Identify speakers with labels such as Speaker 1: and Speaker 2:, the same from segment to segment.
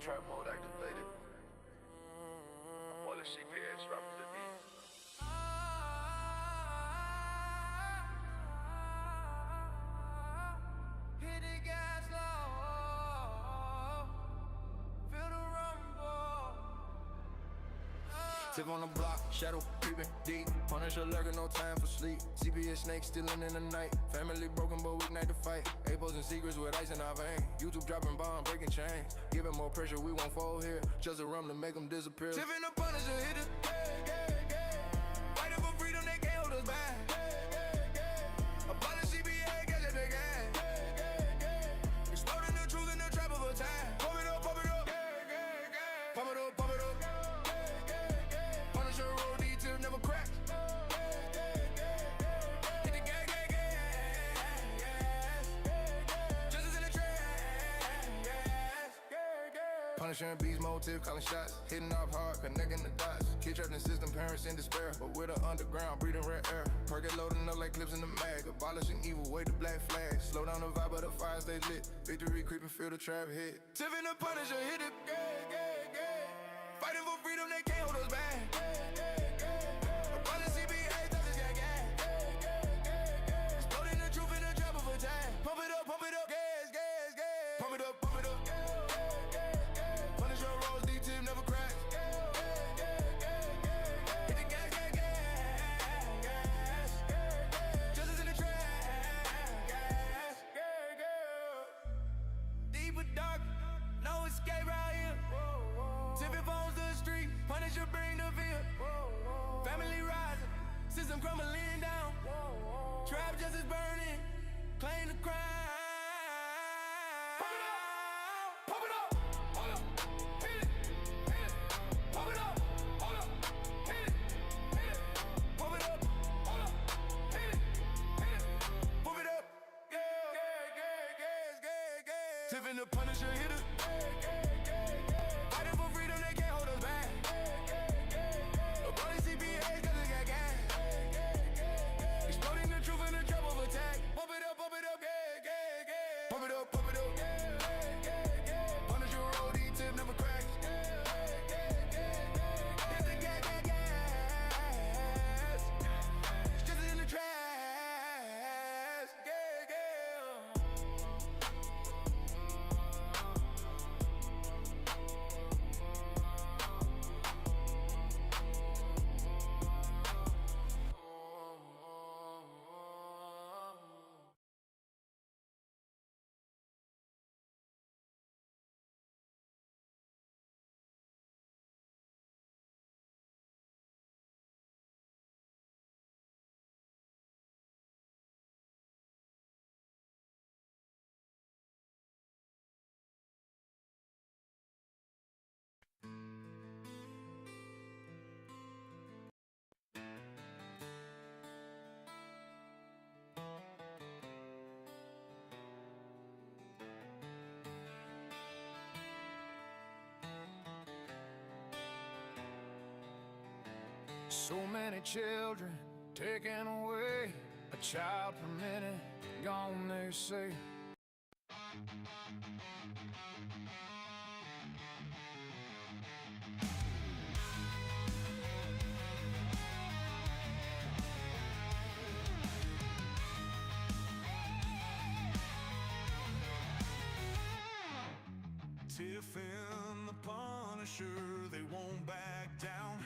Speaker 1: trap mode activated. All the CPS dropping the beat.
Speaker 2: Hit the gas low, feel the rumble.
Speaker 3: Tiff on the block, shadow creeping deep. Punisher lurking, no time for sleep. CPS snakes stealing in the night. Family broken, but weeknight to fight. Apos and secrets with ice in our vein. YouTube dropping bomb, breaking chains. Giving more pressure, we won't fall here. Just a rum to make them disappear.
Speaker 2: Tiff and the Punisher hit it. Fighting for freedom, they can't hold us back. Abolish CBA, catch it again. Exploding the truth in the trap of a time. Pump it up, pump it up. Pump it up, pump it up. Punisher roll, Tiff never crack. Hit the gang, gang, gang. Justice in the trash.
Speaker 3: Punisher and beast mode, Tiff calling shots. Hitting off hard, connecting the dots. Kid trapped in system, parents in despair. But with the underground, breathing rare air. Perk loading up like clips in the mag. Abolishing evil, wave the black flag. Slow down the vibe, but the fire stay lit. Victory creeping, feel the trap hit.
Speaker 2: Tiff and the Punisher hit it. Fighting for freedom, they can't hold us back. Abolish CBA, justice, gang, gang. Exploding the truth in the trap of a time. Pump it up, gas, gas, gas. Pump it up, pump it up. Punisher rolls, Tiff never crack. Hit the gas, gas, gas. Justice in the trash. Deep and dark, no escape right here. Tiff owns the street, Punisher bring the fear. Family rising, system crumbling down. Trap justice burning, claim the crime. Pump it up, pump it up, hold up, hit it, hit it. Pump it up, hold up, hit it, hit it. Pump it up, hold up, hit it, hit it. Pump it up, yeah, yeah, yeah, yeah, yeah, yeah. Tiff and the Punisher hit it. Fighting for freedom, they can't hold us back. Abolish CPA, justice, gang, gang. Exploding the truth in the trap of attack. Pump it up, gang, gang, gang. Pump it up, gang, gang, gang. Punisher roll, Tiff never cracks. Hit the gang, gang, gas. Justice in the trash. Gang, gang.
Speaker 3: So many children taken away. A child per minute, gone they say.
Speaker 4: Tiff and the Punisher, they won't back down.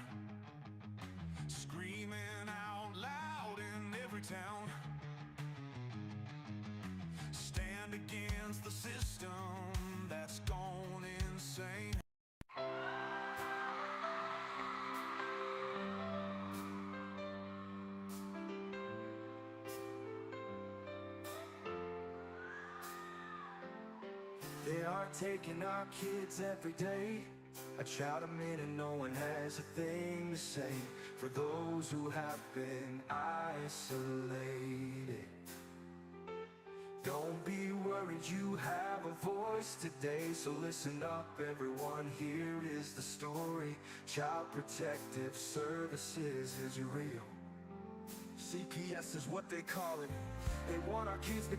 Speaker 4: Screaming out loud in every town. Stand against the system that's gone insane.
Speaker 5: They are taking our kids every day. A child a minute, no one has a thing to say. For those who have been isolated, don't be worried, you have a voice today. So listen up everyone, here is the story. Child Protective Services is real. CPS is what they call it. They want our kids to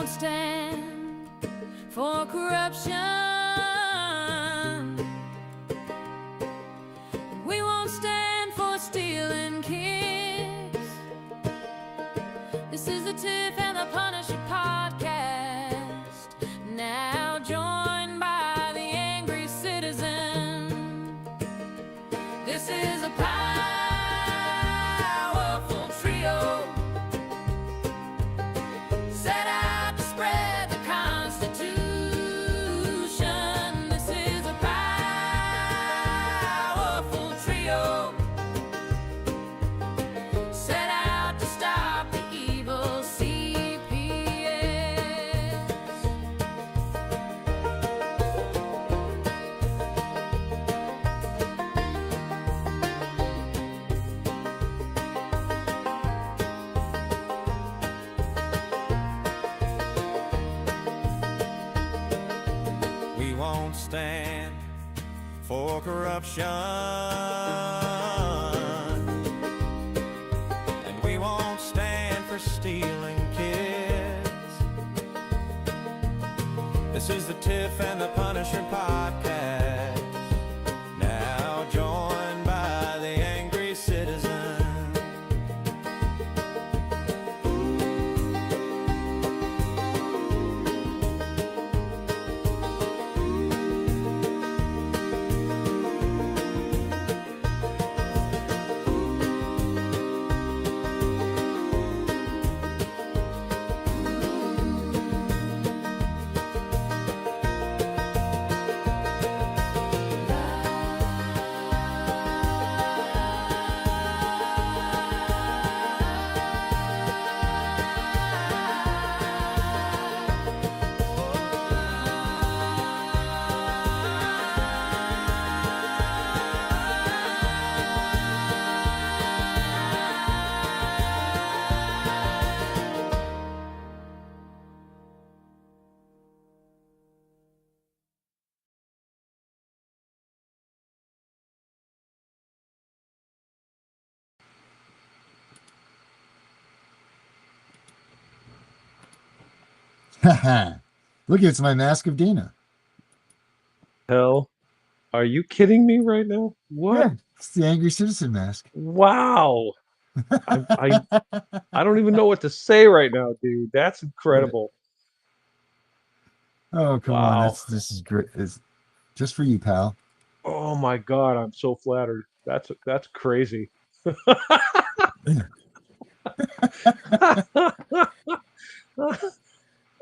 Speaker 6: won't stand for corruption. We won't stand for stealing kids. This is the Tiff and the Punisher podcast, now joined by the angry citizen. This is a powerful trio, set out to spread the Constitution. This is a powerful trio, set out to stop the evil CPS.
Speaker 4: We won't stand for corruption, and we won't stand for stealing kids. This is the Tiff and the Punisher podcast, now joined by the angry citizen.
Speaker 7: Look, it's my Mask of Dana.
Speaker 8: Hell, are you kidding me right now? What?
Speaker 7: Yeah, it's the Angry Citizen mask.
Speaker 8: Wow. I don't even know what to say right now, dude. That's incredible.
Speaker 7: Oh, come
Speaker 8: Wow.
Speaker 7: on. This is great. It's just for you, pal.
Speaker 8: Oh my God, I'm so flattered. That's crazy.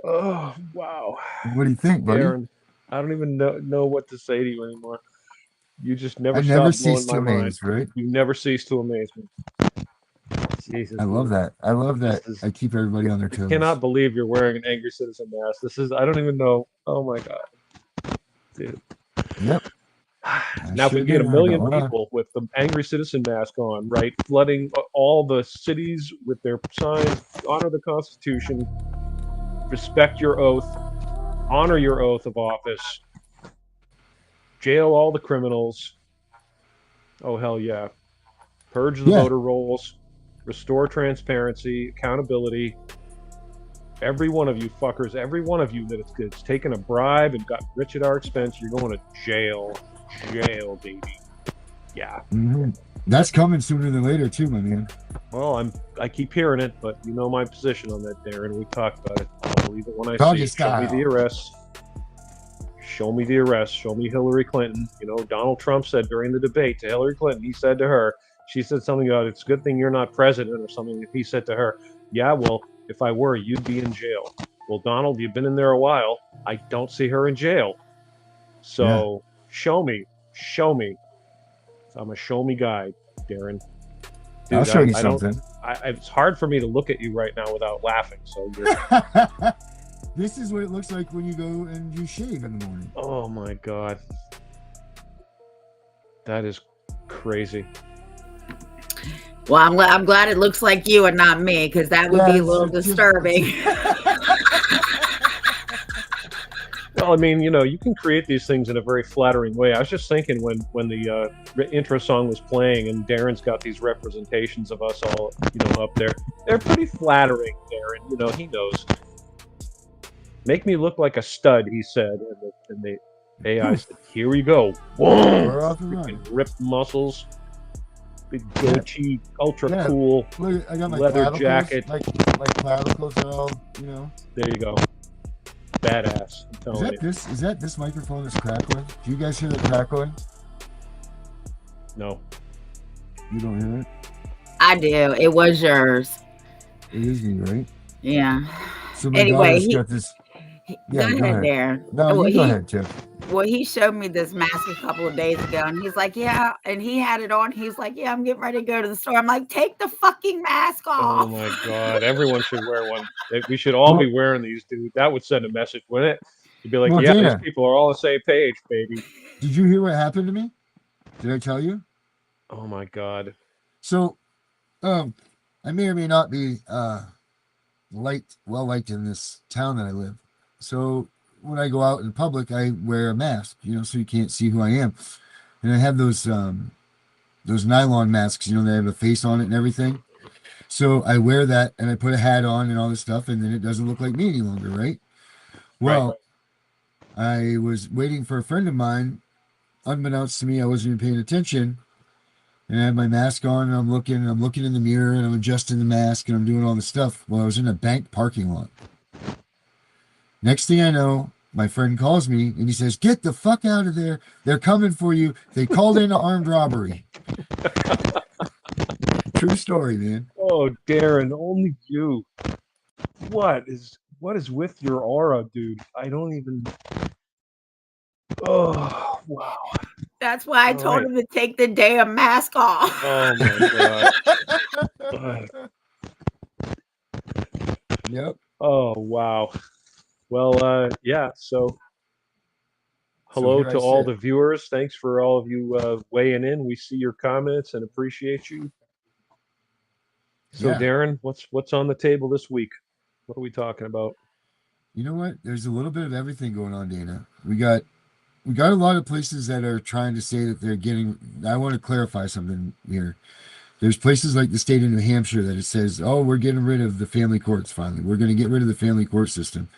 Speaker 8: Oh, wow.
Speaker 7: What do you think, buddy?
Speaker 8: Aaron, I don't even know what to say to you anymore. You just never
Speaker 7: I never
Speaker 8: stop blowing
Speaker 7: cease to
Speaker 8: my mind.
Speaker 7: amaze, right?
Speaker 8: You never cease to amaze me. Jesus.
Speaker 7: I love that. I love that.
Speaker 8: This is-
Speaker 7: I keep everybody on their
Speaker 8: I
Speaker 7: toes.
Speaker 8: cannot believe you're wearing an Angry Citizen mask. I don't even know. Oh my God. Dude.
Speaker 7: Yep.
Speaker 8: Now, if we
Speaker 7: sure
Speaker 8: get a
Speaker 7: do.
Speaker 8: million
Speaker 7: Hold on.
Speaker 8: people with the Angry Citizen mask on, right, flooding all the cities with their signs, honor the Constitution, respect your oath, honor your oath of office, jail all the criminals. Oh, hell yeah. Purge the
Speaker 7: Yeah.
Speaker 8: voter rolls, restore transparency, accountability. Every one of you fuckers, every one of you that's taken a bribe and got rich at our expense, you're going to jail. Jail, baby. Yeah.
Speaker 7: Mm-hmm. That's coming sooner than later, too, my man.
Speaker 8: Well, I keep hearing it, but you know my position on that, Darren. We talked about it. I'll believe it when I
Speaker 7: Doggy
Speaker 8: see it. Show me
Speaker 7: style.
Speaker 8: the arrests. Show me the arrests. Show me Hillary Clinton. You know, Donald Trump said during the debate to Hillary Clinton, he said to her, she said something about it's a good thing you're not president or something. He said to her, yeah, well, if I were, you'd be in jail. Well, Donald, you've been in there a while. I don't see her in jail. So show me. Show me. I'm a show me guy, Darren. Dude,
Speaker 7: I'll show you
Speaker 8: I don't-
Speaker 7: something.
Speaker 8: it's hard for me to look at you right now without laughing. So you're,
Speaker 7: This is what it looks like when you go and you shave in the morning.
Speaker 8: oh my God. That is crazy.
Speaker 9: Well, I'm glad it looks like you and not me, because that would be a little disturbing.
Speaker 8: Well, I mean, you know, you can create these things in a very flattering way. I was just thinking when the intro song was playing and Darren's got these representations of us all, you know, up there. They're pretty flattering, Darren. You know, he knows. Make me look like a stud, he said, and the AI said, "Here we go."
Speaker 7: We're off and running.
Speaker 8: Freaking ripped muscles, big goatee, ultra
Speaker 7: Yeah.
Speaker 8: cool
Speaker 7: Look, I got my
Speaker 8: leather
Speaker 7: clavicles,
Speaker 8: jacket.
Speaker 7: My clavicles are all, you know.
Speaker 8: There you go. Badass. I'm telling you.
Speaker 7: Is that this microphone that's crackling? Do you guys hear the crackling?
Speaker 8: No.
Speaker 7: You don't hear it?
Speaker 9: I do. It was yours.
Speaker 7: It is me, right?
Speaker 9: Yeah.
Speaker 7: So my
Speaker 9: Anyway,
Speaker 7: daughter's got this. Yeah,
Speaker 9: go ahead there.
Speaker 7: No,
Speaker 9: Well,
Speaker 7: you go ahead, Tiff.
Speaker 9: Well, he showed me this mask a couple of days ago, and he's like, "Yeah," and he had it on. He's like, "Yeah, I'm getting ready to go to the store." I'm like, "Take the fucking mask off."
Speaker 8: Oh my God! Everyone should wear one. We should all be wearing these, dude. That would send a message, wouldn't it? You'd be like,
Speaker 7: Well,
Speaker 8: "Yeah,
Speaker 7: Dana,
Speaker 8: these people are all on the same page, baby."
Speaker 7: Did you hear what happened to me? Did I tell you?
Speaker 8: Oh my God!
Speaker 7: So, I may or may not be well liked in this town that I live. So when I go out in public, I wear a mask, you know, so you can't see who I am. And I have those nylon masks, you know, they have a face on it and everything. So I wear that and I put a hat on and all this stuff, and then it doesn't look like me any longer, right? Well, I was waiting for a friend of mine. Unbeknownst to me, I wasn't even paying attention. And I had my mask on, and I'm looking in the mirror, and I'm adjusting the mask, and I'm doing all this stuff. Well, I was in a bank parking lot. Next thing I know, my friend calls me, and he says, "Get the fuck out of there. They're coming for you. They called in an armed robbery." True story, man.
Speaker 8: Oh, Darren, only you. What is with your aura, dude? I don't even. Oh, wow.
Speaker 9: That's why I told him to take the damn mask off.
Speaker 8: Oh my God.
Speaker 7: Yep.
Speaker 8: Oh wow. Well, yeah. So, hello
Speaker 7: here
Speaker 8: to
Speaker 7: I
Speaker 8: all
Speaker 7: sit.
Speaker 8: the viewers. Thanks for all of you weighing in. We see your comments and appreciate you. So,
Speaker 7: Yeah.
Speaker 8: Darren, what's on the table this week? What are we talking about?
Speaker 7: You know what? There's a little bit of everything going on, Dana. We got a lot of places that are trying to say that they're getting. I want to clarify something here. There's places like the state of New Hampshire that it says, "Oh, we're getting rid of the family courts finally. We're going to get rid of the family court system.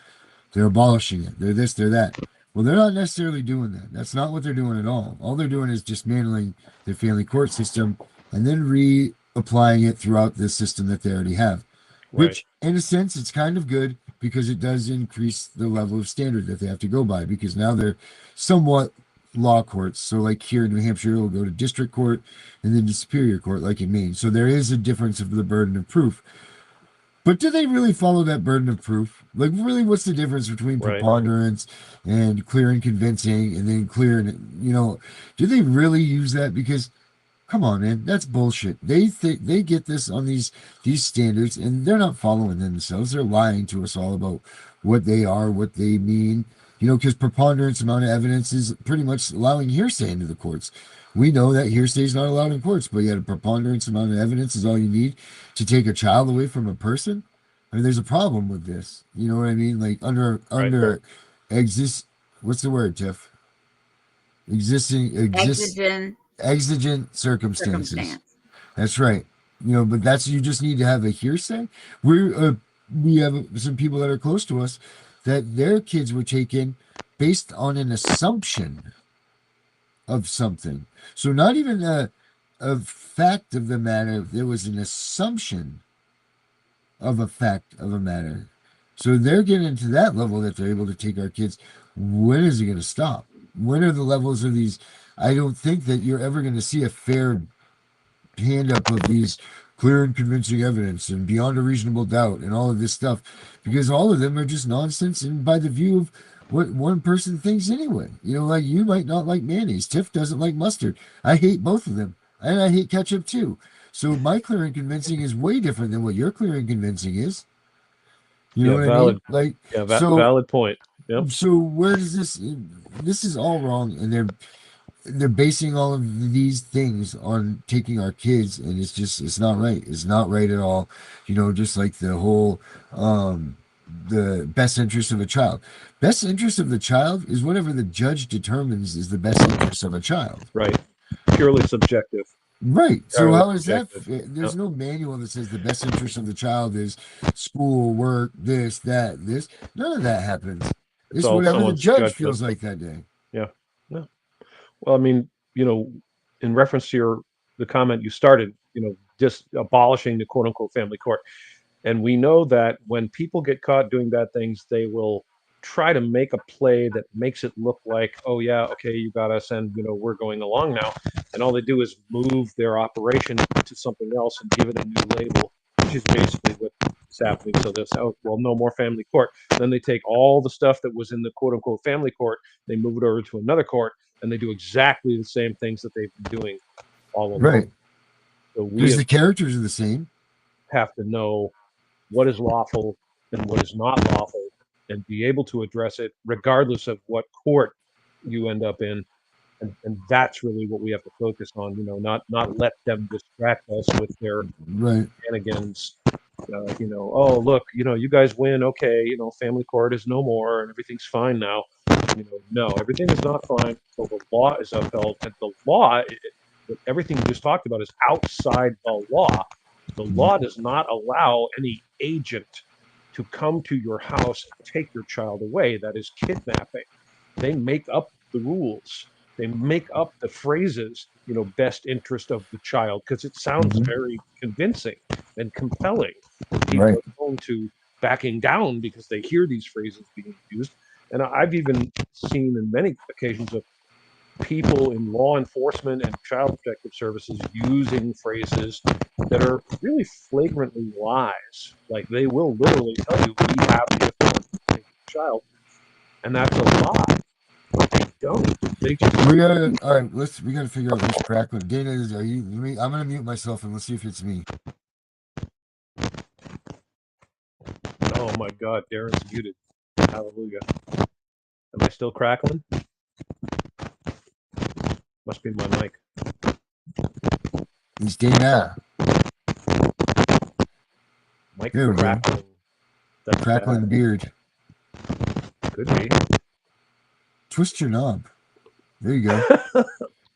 Speaker 7: They're abolishing it. They're this, they're that." Well, they're not necessarily doing that. That's not what they're doing at all. All they're doing is dismantling their family court system and then reapplying it throughout the system that they already have.
Speaker 8: Right.
Speaker 7: Which, in a sense, it's kind of good because it does increase the level of standard that they have to go by, because now they're somewhat law courts. So like here in New Hampshire, it'll go to district court and then to superior court like in Maine. So there is a difference of the burden of proof. But do they really follow that burden of proof? Like, really, what's the difference between preponderance and clear and convincing and then clear and, you know, do they really use that? Because, come on, man, that's bullshit. They think they get this on these standards, and they're not following them themselves. They're lying to us all about what they are, what they mean. You know, because preponderance amount of evidence is pretty much allowing hearsay into the courts. We know that hearsay is not allowed in courts, but yet a preponderance amount of evidence is all you need to take a child away from a person. I mean, there's a problem with this. You know what I mean? Like under what's the word, Tiff? Exigent circumstances. That's right. You know, but you just need to have a hearsay. We have some people that are close to us that their kids were taken based on an assumption of something. So not even a fact of the matter. There was an assumption of a fact of a matter. So they're getting to that level that they're able to take our kids. When is it going to stop? When are the levels of these? I don't think that you're ever going to see a fair hand up of these clear and convincing evidence and beyond a reasonable doubt and all of this stuff, because all of them are just nonsense and by the view of what one person thinks anyway. You know, like you might not like mayonnaise. Tiff doesn't like mustard. I hate both of them. And I hate ketchup too. So my clear and convincing is way different than what your clear and convincing is. You know what
Speaker 8: valid.
Speaker 7: I mean? Like,
Speaker 8: valid point. Yep.
Speaker 7: So where does this is all wrong, and they're basing all of these things on taking our kids, and it's not right. It's not right at all. You know, just like the whole the best interest of a child. Best interest of the child is whatever the judge determines is the best interest of a child.
Speaker 8: Right. Purely subjective.
Speaker 7: Right. So
Speaker 8: Entirely
Speaker 7: how is that?
Speaker 8: subjective.
Speaker 7: There's no manual that says the best interest of the child is school, work, this, that, this. None of that happens.
Speaker 8: It's
Speaker 7: It's
Speaker 8: all
Speaker 7: whatever the
Speaker 8: someone's
Speaker 7: judge
Speaker 8: judgment.
Speaker 7: feels like that day.
Speaker 8: Yeah. No. Well, I mean, in reference to the comment you started, just abolishing the quote unquote family court. And we know that when people get caught doing bad things, they will try to make a play that makes it look like, oh yeah, okay, you got us, and we're going along now. And all they do is move their operation to something else and give it a new label, which is basically what's happening. So they'll say, oh, well, no more family court. Then they take all the stuff that was in the quote unquote family court, they move it over to another court, and they do exactly the same things that they've been doing all along.
Speaker 7: Right.
Speaker 8: So we
Speaker 7: Because the characters are the same.
Speaker 8: have to know what is lawful and what is not lawful and be able to address it regardless of what court you end up in. And that's really what we have to focus on, not let them distract us with their
Speaker 7: Right.
Speaker 8: shenanigans. Oh, look, you guys win. Okay, family court is no more and everything's fine now. No, everything is not fine until the law is upheld. And the law, everything we just talked about, is outside the law. The law does not allow any agent to come to your house and take your child away. That is kidnapping. They make up the rules. They make up the phrases, best interest of the child, because it sounds very convincing and compelling. People
Speaker 7: Right.
Speaker 8: are prone to backing down because they hear these phrases being used. And I've even seen in many occasions of people in law enforcement and child protective services using phrases that are really flagrantly lies. Like they will literally tell you, we have the authority to take the child, and that's a lie. But they don't. They just
Speaker 7: We gotta. All right. We gotta figure out who's crackling. Dana, are you? I'm gonna mute myself and let's see if it's me.
Speaker 8: Oh my God, Darren's muted. Hallelujah. Am I still crackling? Must be my mic.
Speaker 7: It's Dana.
Speaker 8: Mic
Speaker 7: There we go.
Speaker 8: crackling. That's
Speaker 7: Crackling
Speaker 8: bad.
Speaker 7: beard.
Speaker 8: Could be.
Speaker 7: Twist your knob. There you go.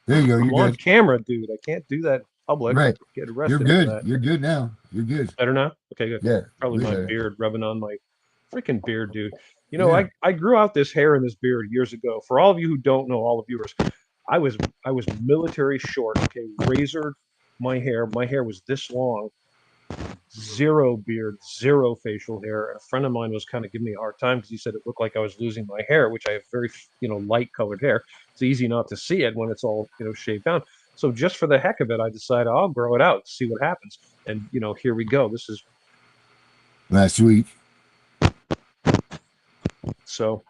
Speaker 7: There you go.
Speaker 8: I'm
Speaker 7: You're
Speaker 8: on
Speaker 7: good.
Speaker 8: camera, dude. I can't do that in public.
Speaker 7: Right.
Speaker 8: Get
Speaker 7: You're
Speaker 8: arrested for
Speaker 7: good.
Speaker 8: that.
Speaker 7: You're good now. You're good.
Speaker 8: Better now? Okay, good.
Speaker 7: Yeah.
Speaker 8: Probably
Speaker 7: way
Speaker 8: my
Speaker 7: better.
Speaker 8: beard rubbing on my freaking beard, dude.
Speaker 7: Yeah.
Speaker 8: I grew out this hair and this beard years ago. For all of you who don't know, all the viewers, I was military short. Okay, razored my hair. My hair was this long, zero beard, zero facial hair. And a friend of mine was kind of giving me a hard time because he said it looked like I was losing my hair, which I have very light colored hair. It's easy not to see it when it's all shaved down. So just for the heck of it, I decided I'll grow it out, see what happens. And here we go. This is
Speaker 7: Last week.
Speaker 8: so.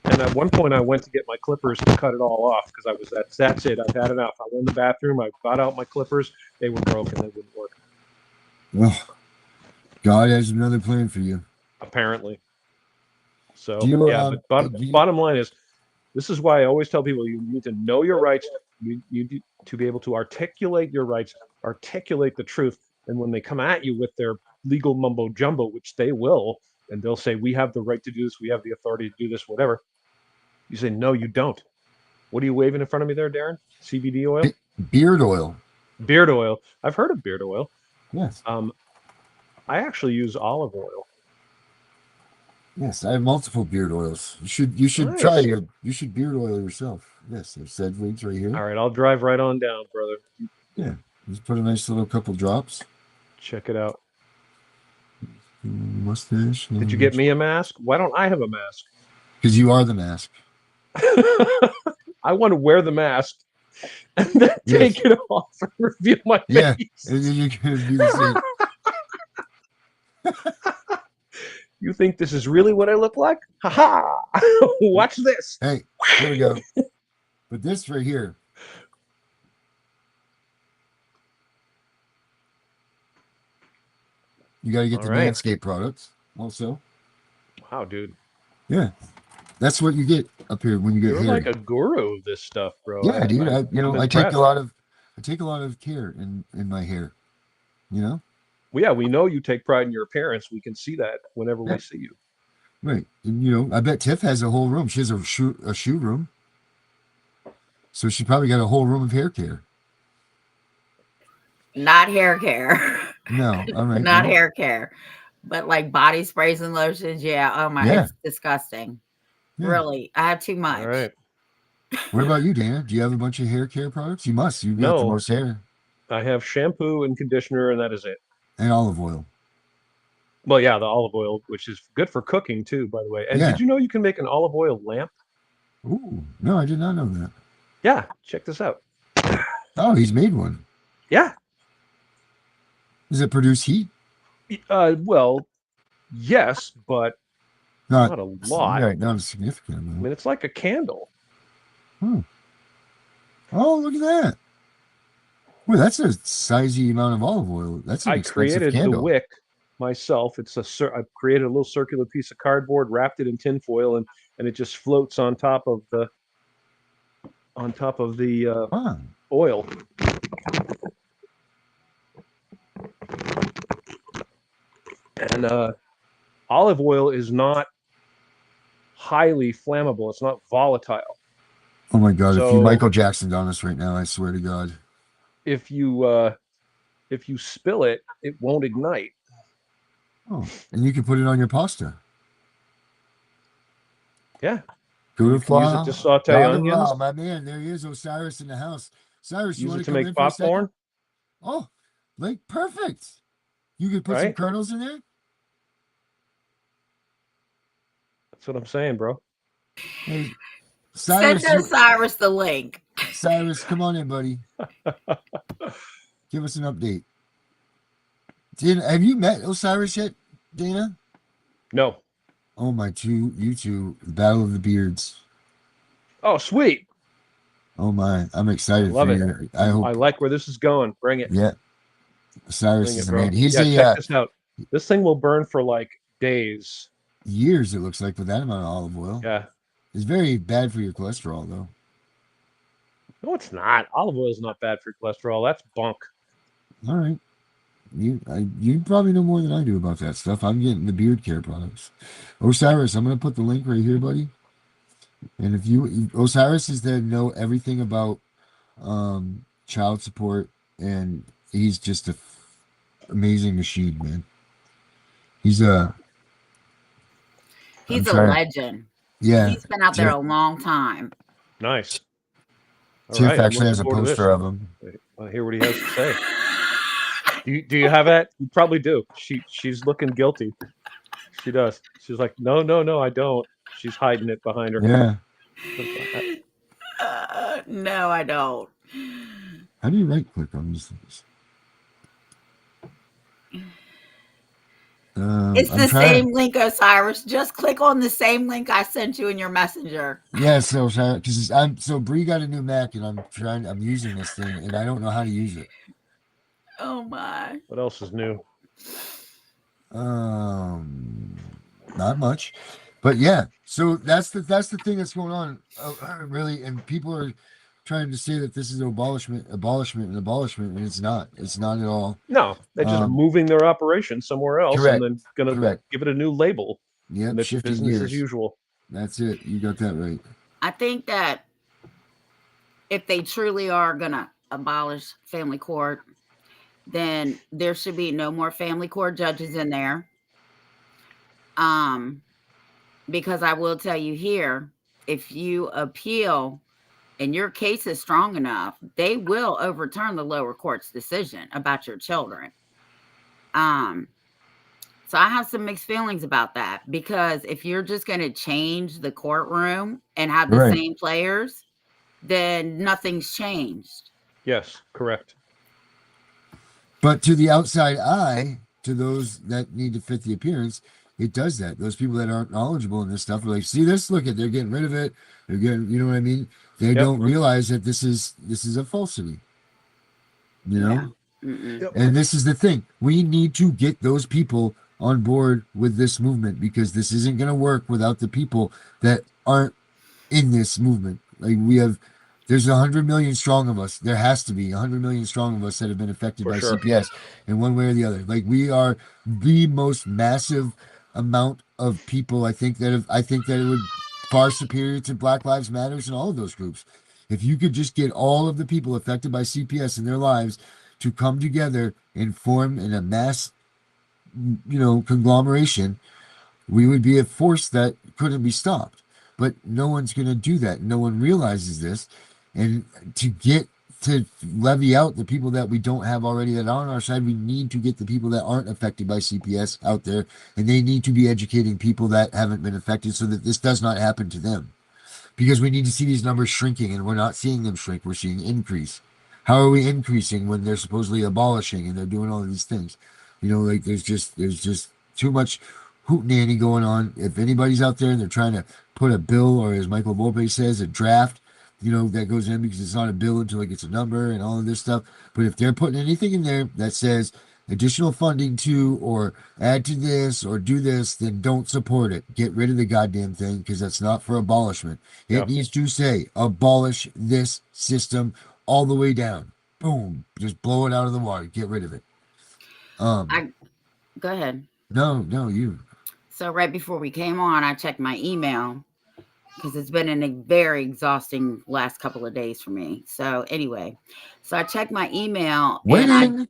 Speaker 8: And at one point, I went to get my clippers to cut it all off because I was that's it. I've had enough. I went in the bathroom. I got out my clippers. They were broken. They wouldn't work.
Speaker 7: Oh, God has another plan for you.
Speaker 8: Apparently. So but bottom line is, this is why I always tell people you need to know your rights. You need to be able to articulate your rights, articulate the truth. And when they come at you with their legal mumbo jumbo, which they will, and they'll say, we have the right to do this, we have the authority to do this, whatever. You say, no, you don't. What are you waving in front of me there, Darren? CBD oil?
Speaker 7: Beard oil.
Speaker 8: Beard oil. I've heard of beard oil.
Speaker 7: Yes.
Speaker 8: I actually use olive oil.
Speaker 7: Yes, I have multiple beard oils. You should
Speaker 8: Nice.
Speaker 7: try your. You should beard oil yourself. Yes, there's said links right here.
Speaker 8: All right, I'll drive right on down, brother.
Speaker 7: Yeah, just put a nice little couple drops.
Speaker 8: Check it out.
Speaker 7: Mustache.
Speaker 8: Did you get me a mask? Why don't I have a mask?
Speaker 7: Because you are the mask.
Speaker 8: I want to wear the mask and then take it off and reveal my face.
Speaker 7: Yeah, and then you're gonna do the same.
Speaker 8: You think this is really what I look like? Ha ha! Watch this.
Speaker 7: Hey, here we go. But this right here. You got to get the Manscaped products also.
Speaker 8: Wow, dude.
Speaker 7: Yeah, that's what you get up here when you get
Speaker 8: You're
Speaker 7: hair.
Speaker 8: like a guru of this stuff, bro.
Speaker 7: Yeah, dude. I take a lot of care in my hair.
Speaker 8: Well, yeah, we know you take pride in your appearance. We can see that whenever we see you.
Speaker 7: Right. And, I bet Tiff has a whole room. She has a shoe room. So she probably got a whole room of hair care.
Speaker 9: not hair care.
Speaker 7: No, all right,
Speaker 9: Not
Speaker 7: no.
Speaker 9: hair care, but like body sprays and lotions. Yeah. Oh my,
Speaker 7: Yeah.
Speaker 9: it's disgusting.
Speaker 7: Yeah.
Speaker 9: Really, I have too much.
Speaker 8: All right.
Speaker 7: What about you, Dana? Do you have a bunch of hair care products? You must. You've got the
Speaker 8: No,
Speaker 7: most hair
Speaker 8: I have shampoo and conditioner, and that is it.
Speaker 7: and olive oil.
Speaker 8: Well, yeah, the olive oil, which is good for cooking too, by the way. And
Speaker 7: Yeah.
Speaker 8: did you know you can make an olive oil lamp?
Speaker 7: Ooh, no, I did not know that.
Speaker 8: Yeah, check this out.
Speaker 7: Oh, he's made one.
Speaker 8: Yeah.
Speaker 7: Does it produce heat?
Speaker 8: Well, yes, but not a lot.
Speaker 7: Right, not a significant
Speaker 8: I
Speaker 7: amount.
Speaker 8: mean, it's like a candle.
Speaker 7: Oh, look at that. Well, that's a sizey amount of olive oil. That's an
Speaker 8: I
Speaker 7: expensive
Speaker 8: created
Speaker 7: candle.
Speaker 8: the wick myself. I created a little circular piece of cardboard, wrapped it in tin foil, and it just floats on top of the
Speaker 7: Wow.
Speaker 8: oil. And olive oil is not highly flammable. It's not volatile.
Speaker 7: Oh my God! If you
Speaker 8: So-
Speaker 7: Michael Jacksoned on us right now, I swear to God.
Speaker 8: If you spill it, it won't ignite.
Speaker 7: Oh, and you can put it on your pasta.
Speaker 8: Yeah.
Speaker 7: Go
Speaker 8: You
Speaker 7: to
Speaker 8: can use it to saute onions.
Speaker 7: My man, there he is, Osiris in the house. Cyrus, you
Speaker 8: Use
Speaker 7: want
Speaker 8: it
Speaker 7: to
Speaker 8: to
Speaker 7: come
Speaker 8: make
Speaker 7: in for a second?
Speaker 8: popcorn.
Speaker 7: Oh, like perfect. You could put some
Speaker 8: Right?
Speaker 7: kernels in there.
Speaker 8: That's what I'm saying, bro.
Speaker 7: Hey,
Speaker 9: Send
Speaker 7: Cyrus,
Speaker 9: Cyrus the link.
Speaker 7: Cyrus, come on in, buddy. Give us an update. Dana, have you met Osiris yet, Dana?
Speaker 8: No.
Speaker 7: Oh my, you two, the Battle of the Beards.
Speaker 8: Oh, sweet.
Speaker 7: Oh my, I'm excited
Speaker 8: Love
Speaker 7: for
Speaker 8: it.
Speaker 7: you. I hope.
Speaker 8: I like where this is going. Bring it.
Speaker 7: Yeah, Osiris
Speaker 8: Bring
Speaker 7: is
Speaker 8: it,
Speaker 7: the
Speaker 8: bro.
Speaker 7: man. He's
Speaker 8: Check this out. This thing will burn for like days.
Speaker 7: years. It looks like with that amount of olive oil.
Speaker 8: Yeah.
Speaker 7: It's very bad for your cholesterol, though.
Speaker 8: No, it's not. Olive oil is not bad for cholesterol. That's bunk.
Speaker 7: All right. You probably know more than I do about that stuff. I'm getting the beard care products. Osiris, I'm going to put the link right here, buddy. And if you, Osiris is to know everything about child support, and he's just a amazing machine, man. He's a
Speaker 9: legend.
Speaker 7: Yeah.
Speaker 9: He's been out there a long time.
Speaker 8: Nice. All
Speaker 7: Tiff
Speaker 8: right, I'm
Speaker 7: actually has a
Speaker 8: looking forward to
Speaker 7: poster
Speaker 8: this.
Speaker 7: of him.
Speaker 8: I'll hear what he has to say. Do you have that? You probably do. She's looking guilty. She does. She's like, no, I don't. She's hiding it behind her.
Speaker 7: Yeah.
Speaker 9: No, I don't.
Speaker 7: How do you right click on these things?
Speaker 9: It's the same link, Osiris. Just click on the same link I sent you in your messenger.
Speaker 7: Yeah, so because Bree got a new Mac, and I'm using this thing, and I don't know how to use it.
Speaker 9: Oh my!
Speaker 8: What else is new?
Speaker 7: Not much, but yeah. So that's the thing that's going on, really, and people are trying to say that this is abolishment, and it's not. It's not at all.
Speaker 8: No, they're just moving their operation somewhere else,
Speaker 7: correct,
Speaker 8: and then gonna give it a new label.
Speaker 7: Yep,
Speaker 8: and it's
Speaker 7: shifting
Speaker 8: business
Speaker 7: gears
Speaker 8: as usual.
Speaker 7: That's it. You got that right.
Speaker 9: I think that if they truly are gonna abolish family court, then there should be no more family court judges in there. Because I will tell you here, if you appeal and your case is strong enough, they will overturn the lower court's decision about your children. So I have some mixed feelings about that, because if you're just going to change the courtroom and have the same players, then nothing's changed.
Speaker 8: Yes, correct.
Speaker 7: But to the outside eye, to those that need to fit the appearance, it does that. Those people that aren't knowledgeable in this stuff are like, see this? Look at, they're getting rid of it. They're getting, you know what I mean? They don't realize that this is a falsity. You know?
Speaker 9: Yeah.
Speaker 7: And this is the thing. We need to get those people on board with this movement, because this isn't going to work without the people that aren't in this movement. Like there's 100 million strong of us. There has to be 100 million strong of us that have been affected by CPS in one way or the other. Like, we are the most massive amount of people. I think that it would far superior to Black Lives Matters and all of those groups. If you could just get all of the people affected by CPS in their lives to come together and form in a mass, conglomeration, we would be a force that couldn't be stopped. But no one's going to do that. No one realizes this. And to levy out the people that we don't have already that are on our side, we need to get the people that aren't affected by CPS out there, and they need to be educating people that haven't been affected so that this does not happen to them. Because we need to see these numbers shrinking, and we're not seeing them shrink. We're seeing increase. How are we increasing when they're supposedly abolishing and they're doing all of these things? Like there's just too much hootenanny going on. If anybody's out there and they're trying to put a bill, or as Michael Volpe says, a draft, that goes in, because it's not a bill until it gets a number and all of this stuff. But if they're putting anything in there that says additional funding to, or add to this, or do this, then don't support it. Get rid of the goddamn thing, because that's not for abolishment. It needs to say abolish this system all the way down. Boom. Just blow it out of the water. Get rid of it.
Speaker 9: Go ahead.
Speaker 7: No, you.
Speaker 9: So right before we came on, I checked my email because it's been a very exhausting last couple of days for me. So anyway, so I checked my email
Speaker 7: Winning.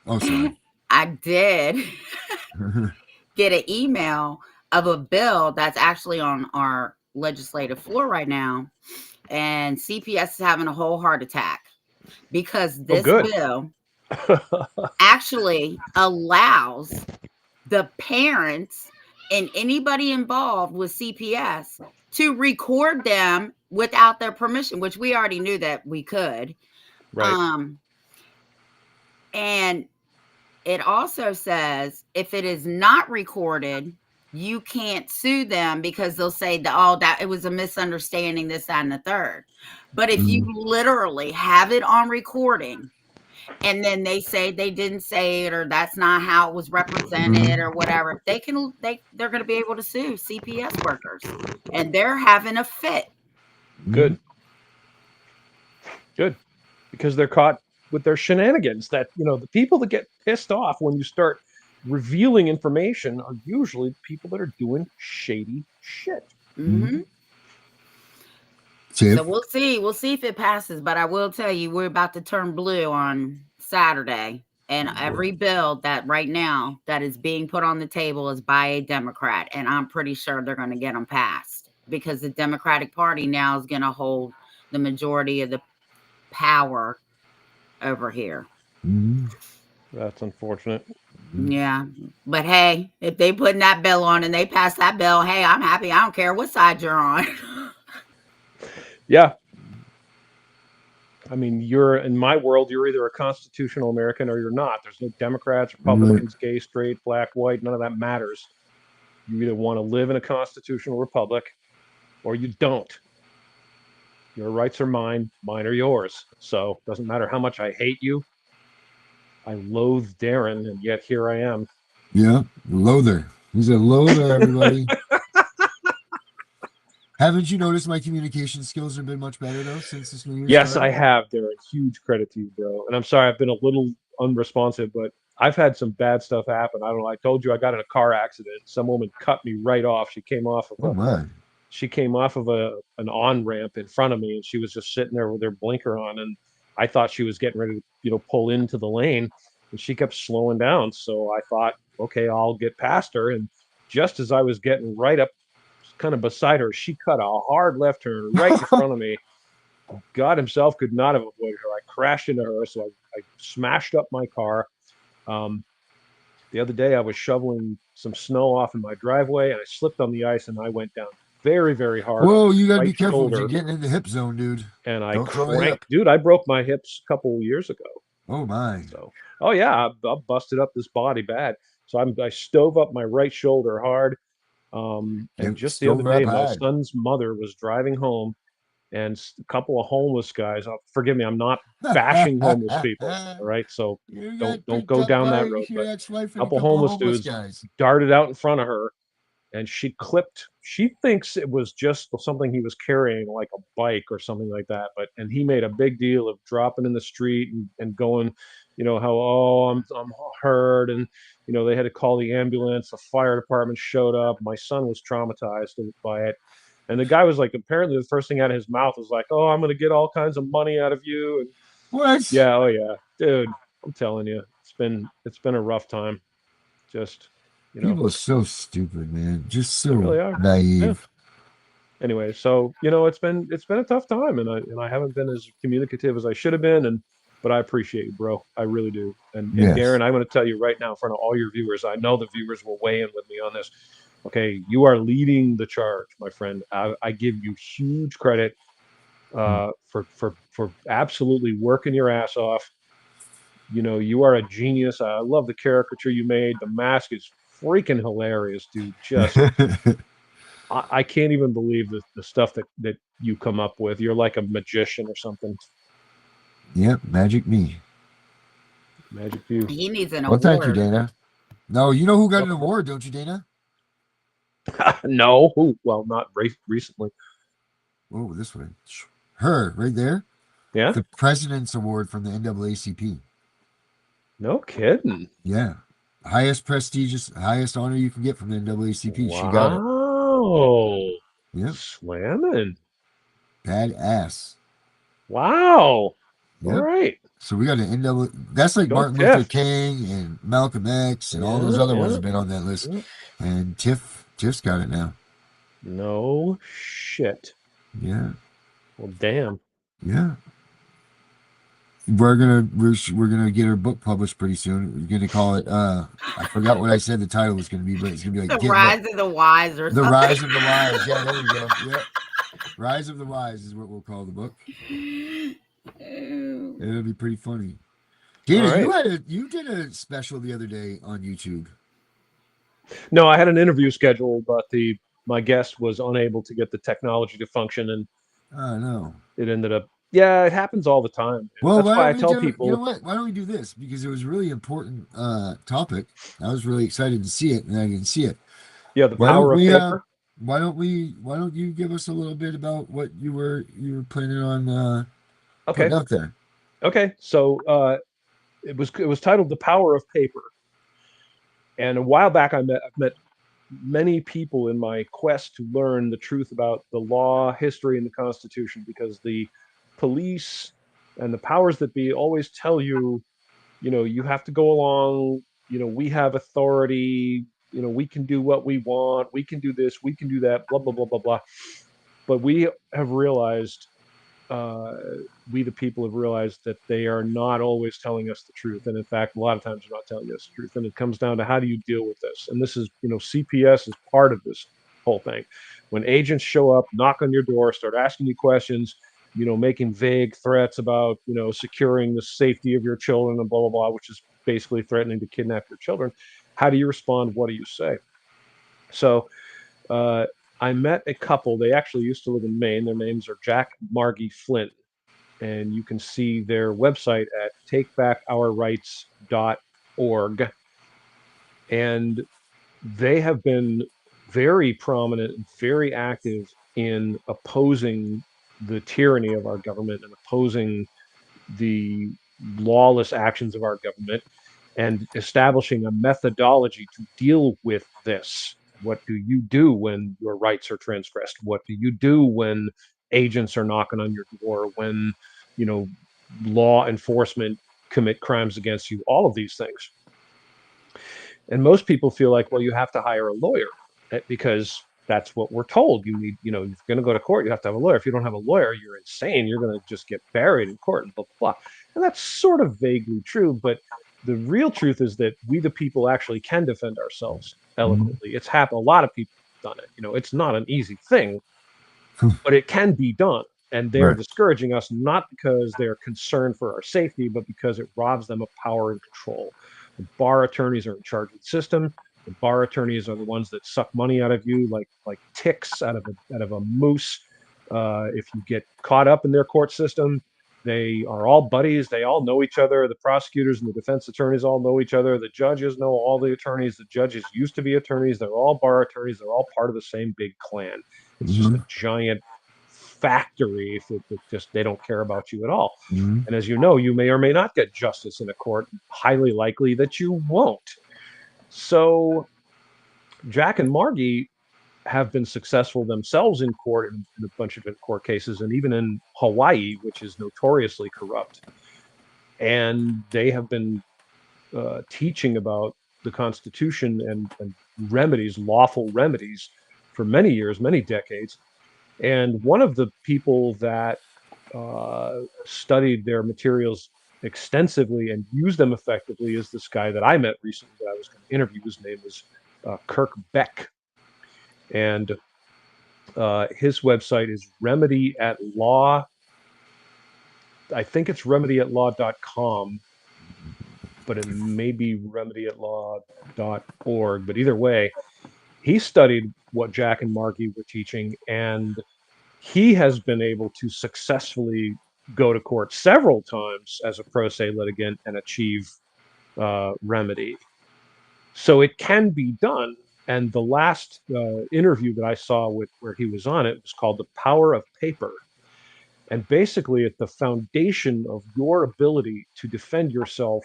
Speaker 7: Oh, sorry.
Speaker 9: I did get an email of a bill that's actually on our legislative floor right now, and CPS is having a whole heart attack because this bill actually allows the parents and anybody involved with CPS to record them without their permission, which we already knew that we could.
Speaker 8: Right.
Speaker 9: And it also says if it is not recorded, you can't sue them because they'll say that it was a misunderstanding, this, that, and the third. But if you literally have it on recording, and then they say they didn't say it, or that's not how it was represented, or whatever, they're going to be able to sue CPS workers, and they're having a fit.
Speaker 8: Good, because they're caught with their shenanigans. That the people that get pissed off when you start revealing information are usually people that are doing shady shit.
Speaker 9: So we'll see if it passes, but I will tell you, we're about to turn blue on Saturday, and every bill that right now that is being put on the table is by a Democrat, and I'm pretty sure they're going to get them passed because the Democratic Party now is going to hold the majority of the power over here.
Speaker 8: That's unfortunate.
Speaker 9: Yeah, but hey, if they putting that bill on and they pass that bill, hey, I'm happy. I don't care what side you're on.
Speaker 8: Yeah. I mean, in my world, you're either a constitutional American or you're not. There's no Democrats, Republicans, gay, straight, black, white. None of that matters. You either want to live in a constitutional republic or you don't. Your rights are mine. Mine are yours. So it doesn't matter how much I hate you. I loathe Darren, and yet here I am.
Speaker 7: Yeah, loather. He's a loather, everybody. Haven't you noticed my communication skills have been much better, though, since this New Year's?
Speaker 8: Yes, I have, Darren. Huge credit to you, bro. And I'm sorry I've been a little unresponsive, but I've had some bad stuff happen. I don't know. I told you I got in a car accident. Some woman cut me right off. She came off of an on-ramp in front of me, and she was just sitting there with her blinker on, and I thought she was getting ready to pull into the lane, and she kept slowing down. So I thought, okay, I'll get past her. And just as I was getting right up kind of beside her, she cut a hard left turn right in front of me. God himself could not have avoided her. I crashed into her, so I smashed up my car. The other day, I was shoveling some snow off in my driveway, and I slipped on the ice, and I went down very, very hard.
Speaker 7: Whoa, you got to be careful. You're getting in the hip zone, dude.
Speaker 8: And I cranked. Dude, I broke my hips a couple of years ago.
Speaker 7: Oh, my.
Speaker 8: So, I busted up this body bad. So I stove up my right shoulder hard. And just the other day, my son's mother was driving home, and a couple of homeless guys. Forgive me, I'm not bashing homeless people. All right, so don't go down that road. But a couple homeless dudes darted out in front of her, and she clipped. She thinks it was just something he was carrying, like a bike or something like that. And he made a big deal of dropping in the street and going, how I'm hurt, and they had to call the ambulance. The fire department showed up. My son was traumatized by it. And the guy was like, apparently the first thing out of his mouth was like, "Oh, I'm going to get all kinds of money out of you." And
Speaker 7: what?
Speaker 8: Yeah. Oh, yeah. Dude. I'm telling you, it's been a rough time. Just,
Speaker 7: People are so stupid, man. Just
Speaker 8: they
Speaker 7: so
Speaker 8: really are. Yeah.
Speaker 7: naive.
Speaker 8: Anyway, so it's been a tough time, and I haven't been as communicative as I should have been, but I appreciate you, bro. I really do. And
Speaker 7: Yes.
Speaker 8: Darren, I'm going to tell you right now in front of all your viewers. I know the viewers will weigh in with me on this. Okay, you are leading the charge, my friend. I give you huge credit for absolutely working your ass off. You are a genius. I love the caricature you made. The mask is freaking hilarious, dude. Just I can't even believe the stuff that you come up with. You're like a magician or something.
Speaker 7: Yep, magic me.
Speaker 8: Magic you.
Speaker 9: He needs an
Speaker 7: Well, thank you,
Speaker 9: award.
Speaker 7: Dana. No, you know who got an
Speaker 8: Welcome.
Speaker 7: award, don't you, Dana?
Speaker 8: No, well, not recently.
Speaker 7: Oh, this one. Her, right there.
Speaker 8: Yeah,
Speaker 7: The President's Award from the NAACP.
Speaker 8: no kidding.
Speaker 7: Yeah. Highest prestigious, highest honor you can get from the NAACP. She got it.
Speaker 8: Wow,
Speaker 7: Yep.
Speaker 8: slamming.
Speaker 7: Badass.
Speaker 8: Wow. All
Speaker 7: Yep.
Speaker 8: right.
Speaker 7: So we got an NAA. That's like
Speaker 8: Go
Speaker 7: Martin Luther
Speaker 8: Tiff.
Speaker 7: King and Malcolm X and all those
Speaker 8: Yeah,
Speaker 7: other ones
Speaker 8: yeah,
Speaker 7: have been on that list.
Speaker 8: yeah.
Speaker 7: And Tiff's got it now.
Speaker 8: No shit.
Speaker 7: Yeah.
Speaker 8: Well, damn.
Speaker 7: Yeah. We're gonna get her book published pretty soon. We're gonna call it I forgot what I said the title was gonna be, but it's gonna be like
Speaker 9: The Rise of the Wise or
Speaker 7: The
Speaker 9: something.
Speaker 7: Rise of the Wise. Yeah, there you go. Yep. Rise of the Wise is what we'll call the book. It'll be pretty funny. Dana,
Speaker 8: All right.
Speaker 7: you did a special the other day on YouTube.
Speaker 8: No, I had an interview scheduled, but my guest was unable to get the technology to function, and
Speaker 7: Oh no.
Speaker 8: it ended up. Yeah, it happens all the time.
Speaker 7: Well,
Speaker 8: That's
Speaker 7: why
Speaker 8: why I
Speaker 7: don't we
Speaker 8: tell
Speaker 7: do you know
Speaker 8: people.
Speaker 7: what? Why don't we do this? Because it was a really important topic. I was really excited to see it, and I didn't see it.
Speaker 8: Yeah, the
Speaker 7: Why don't
Speaker 8: power of
Speaker 7: we
Speaker 8: paper.
Speaker 7: why don't you give us a little bit about what you were planning on
Speaker 8: Okay.
Speaker 7: putting out there?
Speaker 8: Okay. So it was titled "The Power of Paper," and a while back I've met many people in my quest to learn the truth about the law, history, and the Constitution, because the police and the powers that be always tell you, you have to go along. We have authority. We can do what we want. We can do this. We can do that. Blah blah blah blah blah. But we have realized uh, we the people have realized that they are not always telling us the truth, and in fact a lot of times they're not telling us the truth, and it comes down to how do you deal with this. And this is, CPS is part of this whole thing. When agents show up, knock on your door, start asking you questions, making vague threats about, securing the safety of your children and blah blah blah, which is basically threatening to kidnap your children, how do you respond? What do you say? So uh, I met a couple. They actually used to live in Maine. Their names are Jack Margie Flint, and you can see their website at takebackourrights.org. And they have been very prominent and very active in opposing the tyranny of our government and opposing the lawless actions of our government and establishing a methodology to deal with this. What do you do when your rights are transgressed? What do you do when agents are knocking on your door? When, you know, law enforcement commit crimes against you? All of these things. And most people feel like, well, you have to hire a lawyer because that's what we're told. You need, if you're going to go to court, you have to have a lawyer. If you don't have a lawyer, you're insane. You're going to just get buried in court and blah, blah, blah. And that's sort of vaguely true. But the real truth is that we, the people, actually can defend ourselves eloquently. It's happened. A lot of people have done it. It's not an easy thing, but it can be done. And they're
Speaker 7: Right.
Speaker 8: discouraging us not because they're concerned for our safety, but because it robs them of power and control. The bar attorneys are in charge of the system. The bar attorneys are the ones that suck money out of you, like ticks out of a moose. If you get caught up in their court system, they are all buddies. They all know each other. The prosecutors and the defense attorneys all know each other. The judges know all the attorneys. The judges used to be attorneys. They're all bar attorneys. They're all part of the same big clan. It's just a giant factory that just they don't care about you at all. And as you know, you may or may not get justice in a court. Highly likely that you won't. So Jack and Margie have been successful themselves in court in a bunch of court cases, and even in Hawaii, which is notoriously corrupt. and they have been teaching about the Constitution and remedies, lawful remedies, for many years, many decades. And one of the people that studied their materials extensively and used them effectively is this guy that I met recently that I was going to interview. His name is Kirk Beck. And his website is Remedy at Law. I think it's remedyatlaw.com, but it may be remedyatlaw.org. But either way, he studied what Jack and Margie were teaching, and he has been able to successfully go to court several times as a pro se litigant and achieve remedy. So it can be done. And the last interview that I saw with where he was on it was called The Power of Paper. And basically, at the foundation of your ability to defend yourself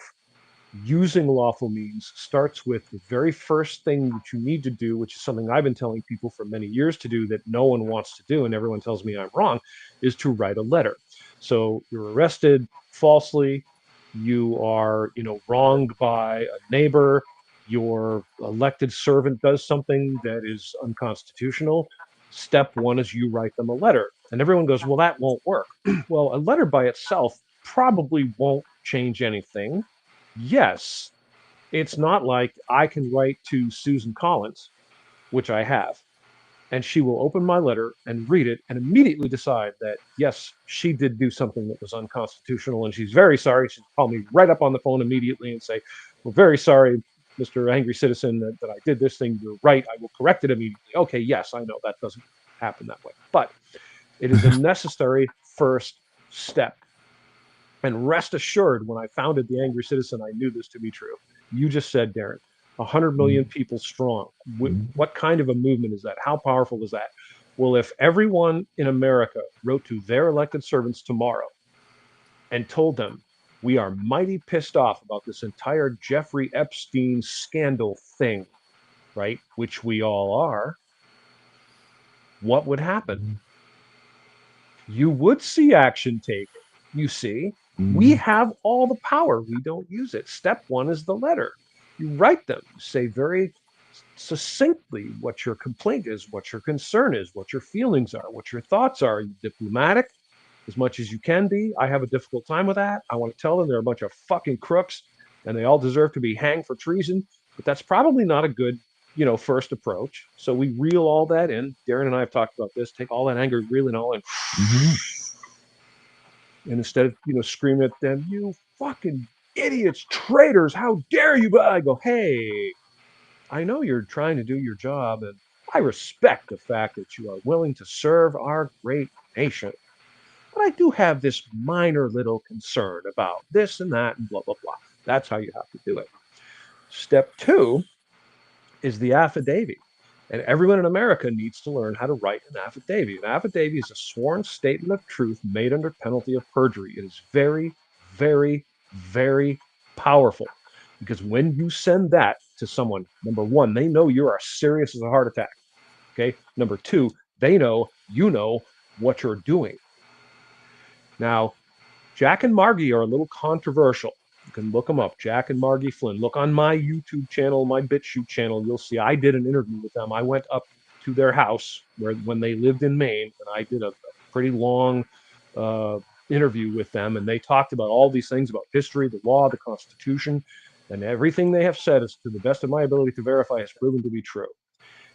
Speaker 8: using lawful means starts with the very first thing that you need to do, which is something I've been telling people for many years to do that no one wants to do, and everyone tells me I'm wrong, is to write a letter. So you're arrested falsely, you are, wronged by a neighbor, your elected servant does something that is unconstitutional. Step one is you write them a letter. And everyone goes, well, that won't work. Well, a letter by itself probably won't change anything. Yes, it's not like I can write to Susan Collins, which I have, and she will open my letter and read it and immediately decide that, yes, she did do something that was unconstitutional, and she's very sorry. She'll call me right up on the phone immediately and say, we're very sorry, Mr. Angry Citizen, that I did this thing. You're right. I will correct it immediately. Okay, yes, I know that doesn't happen that way, but it is a necessary first step. And rest assured, when I founded the Angry Citizen, I knew this to be true. You just said, Darren, 100 million people strong. What kind of a movement is that? How powerful is that? Well, if everyone in America wrote to their elected servants tomorrow and told them, we are mighty pissed off about this entire Jeffrey Epstein scandal thing, right? Which we all are, what would happen? You would see action taken. You see, we have all the power. We don't use it. Step one is the letter. You write them. You say very succinctly what your complaint is, what your concern is, what your feelings are, what your thoughts are. You're diplomatic as much as you can be. I have a difficult time with that. I want to tell them they're a bunch of fucking crooks and they all deserve to be hanged for treason. But that's probably not a good, first approach. So we reel all that in. Darren and I have talked about this. Take all that anger, reel it all in. And instead of, screaming at them, you fucking idiots, traitors, how dare you? I go, hey, I know you're trying to do your job, and I respect the fact that you are willing to serve our great nation. But I do have this minor little concern about this and that and blah, blah, blah. That's how you have to do it. Step two is the affidavit. And everyone in America needs to learn how to write an affidavit. An affidavit is a sworn statement of truth made under penalty of perjury. It is very, very, very powerful because when you send that to someone, number one, they know you are serious as a heart attack. Okay. Number two, they know you know what you're doing. Now, Jack and Margie are a little controversial. You can look them up, Jack and Margie Flynn. Look on my YouTube channel, my BitChute channel. You'll see I did an interview with them. I went up to their house when they lived in Maine, and I did a pretty long interview with them. And they talked about all these things about history, the law, the Constitution, and everything they have said is, to the best of my ability to verify, has proven to be true.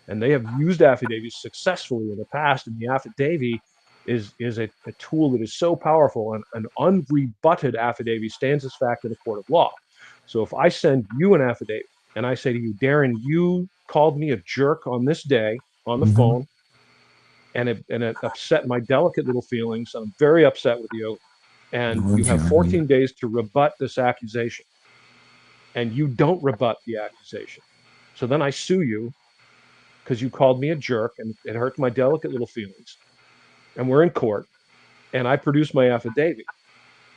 Speaker 8: And they have used affidavits successfully in the past, and the affidavit is a tool that is so powerful. And an unrebutted affidavit stands as fact in a court of law. So if I send you an affidavit and I say to you, Darren, you called me a jerk on this day on the phone, and it upset my delicate little feelings. I'm very upset with you, and you have 14 days to rebut this accusation, and you don't rebut the accusation. So then I sue you because you called me a jerk and it hurt my delicate little feelings. And we're in court, and I produce my affidavit.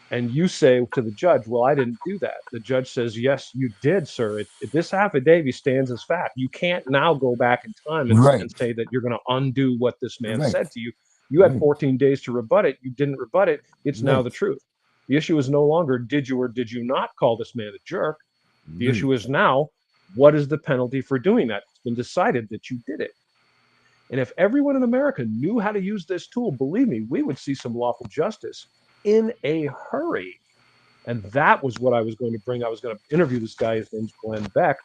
Speaker 8: And you say to the judge, well, I didn't do that. The judge says, yes, you did, sir. This affidavit stands as fact. You can't now go back in time and say that you're going to undo what this man said to you. You had 14 days to rebut it. You didn't rebut it. It's now the truth. The issue is no longer did you or did you not call this man a jerk. The issue is now, what is the penalty for doing that? It's been decided that you did it. And if everyone in America knew how to use this tool, believe me, we would see some lawful justice in a hurry. And that was what I was going to bring. I was going to interview this guy. His name's Glenn Beck.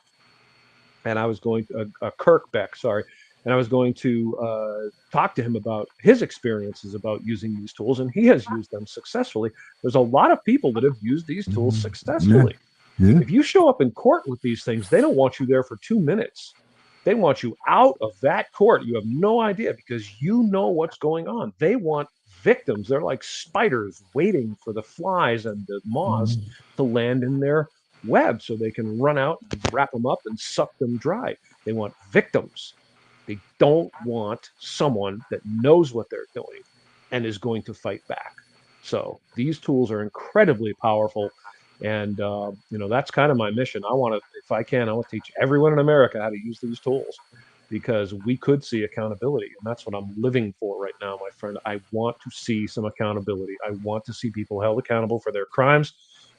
Speaker 8: And I was going to, Kirk Beck, sorry. And I was going to talk to him about his experiences about using these tools. And he has used them successfully. There's a lot of people that have used these tools successfully.
Speaker 7: Yeah.
Speaker 8: If you show up in court with these things, they don't want you there for 2 minutes. They want you out of that court. You have no idea because you know what's going on. They want victims. They're like spiders waiting for the flies and the moths to land in their web so they can run out and wrap them up and suck them dry. They want victims. They don't want someone that knows what they're doing and is going to fight back. So these tools are incredibly powerful. And, that's kind of my mission. I want to, if I can, I want to teach everyone in America how to use these tools because we could see accountability. And that's what I'm living for right now, my friend. I want to see some accountability. I want to see people held accountable for their crimes.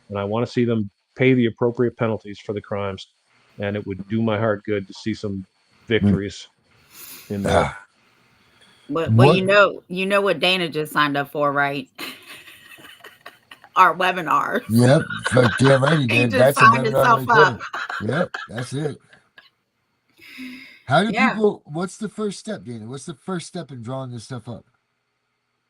Speaker 8: And I want to see them pay the appropriate penalties for the crimes. And it would do my heart good to see some victories in there.
Speaker 9: Well, you know what Dana just signed up for, right? Our webinars.
Speaker 7: Yep. Fuck damn right he did. That's a
Speaker 9: signed
Speaker 7: webinar
Speaker 9: himself
Speaker 7: right there. Yep. That's it. How do people, what's the first step, Dana? What's the first step in drawing this stuff up?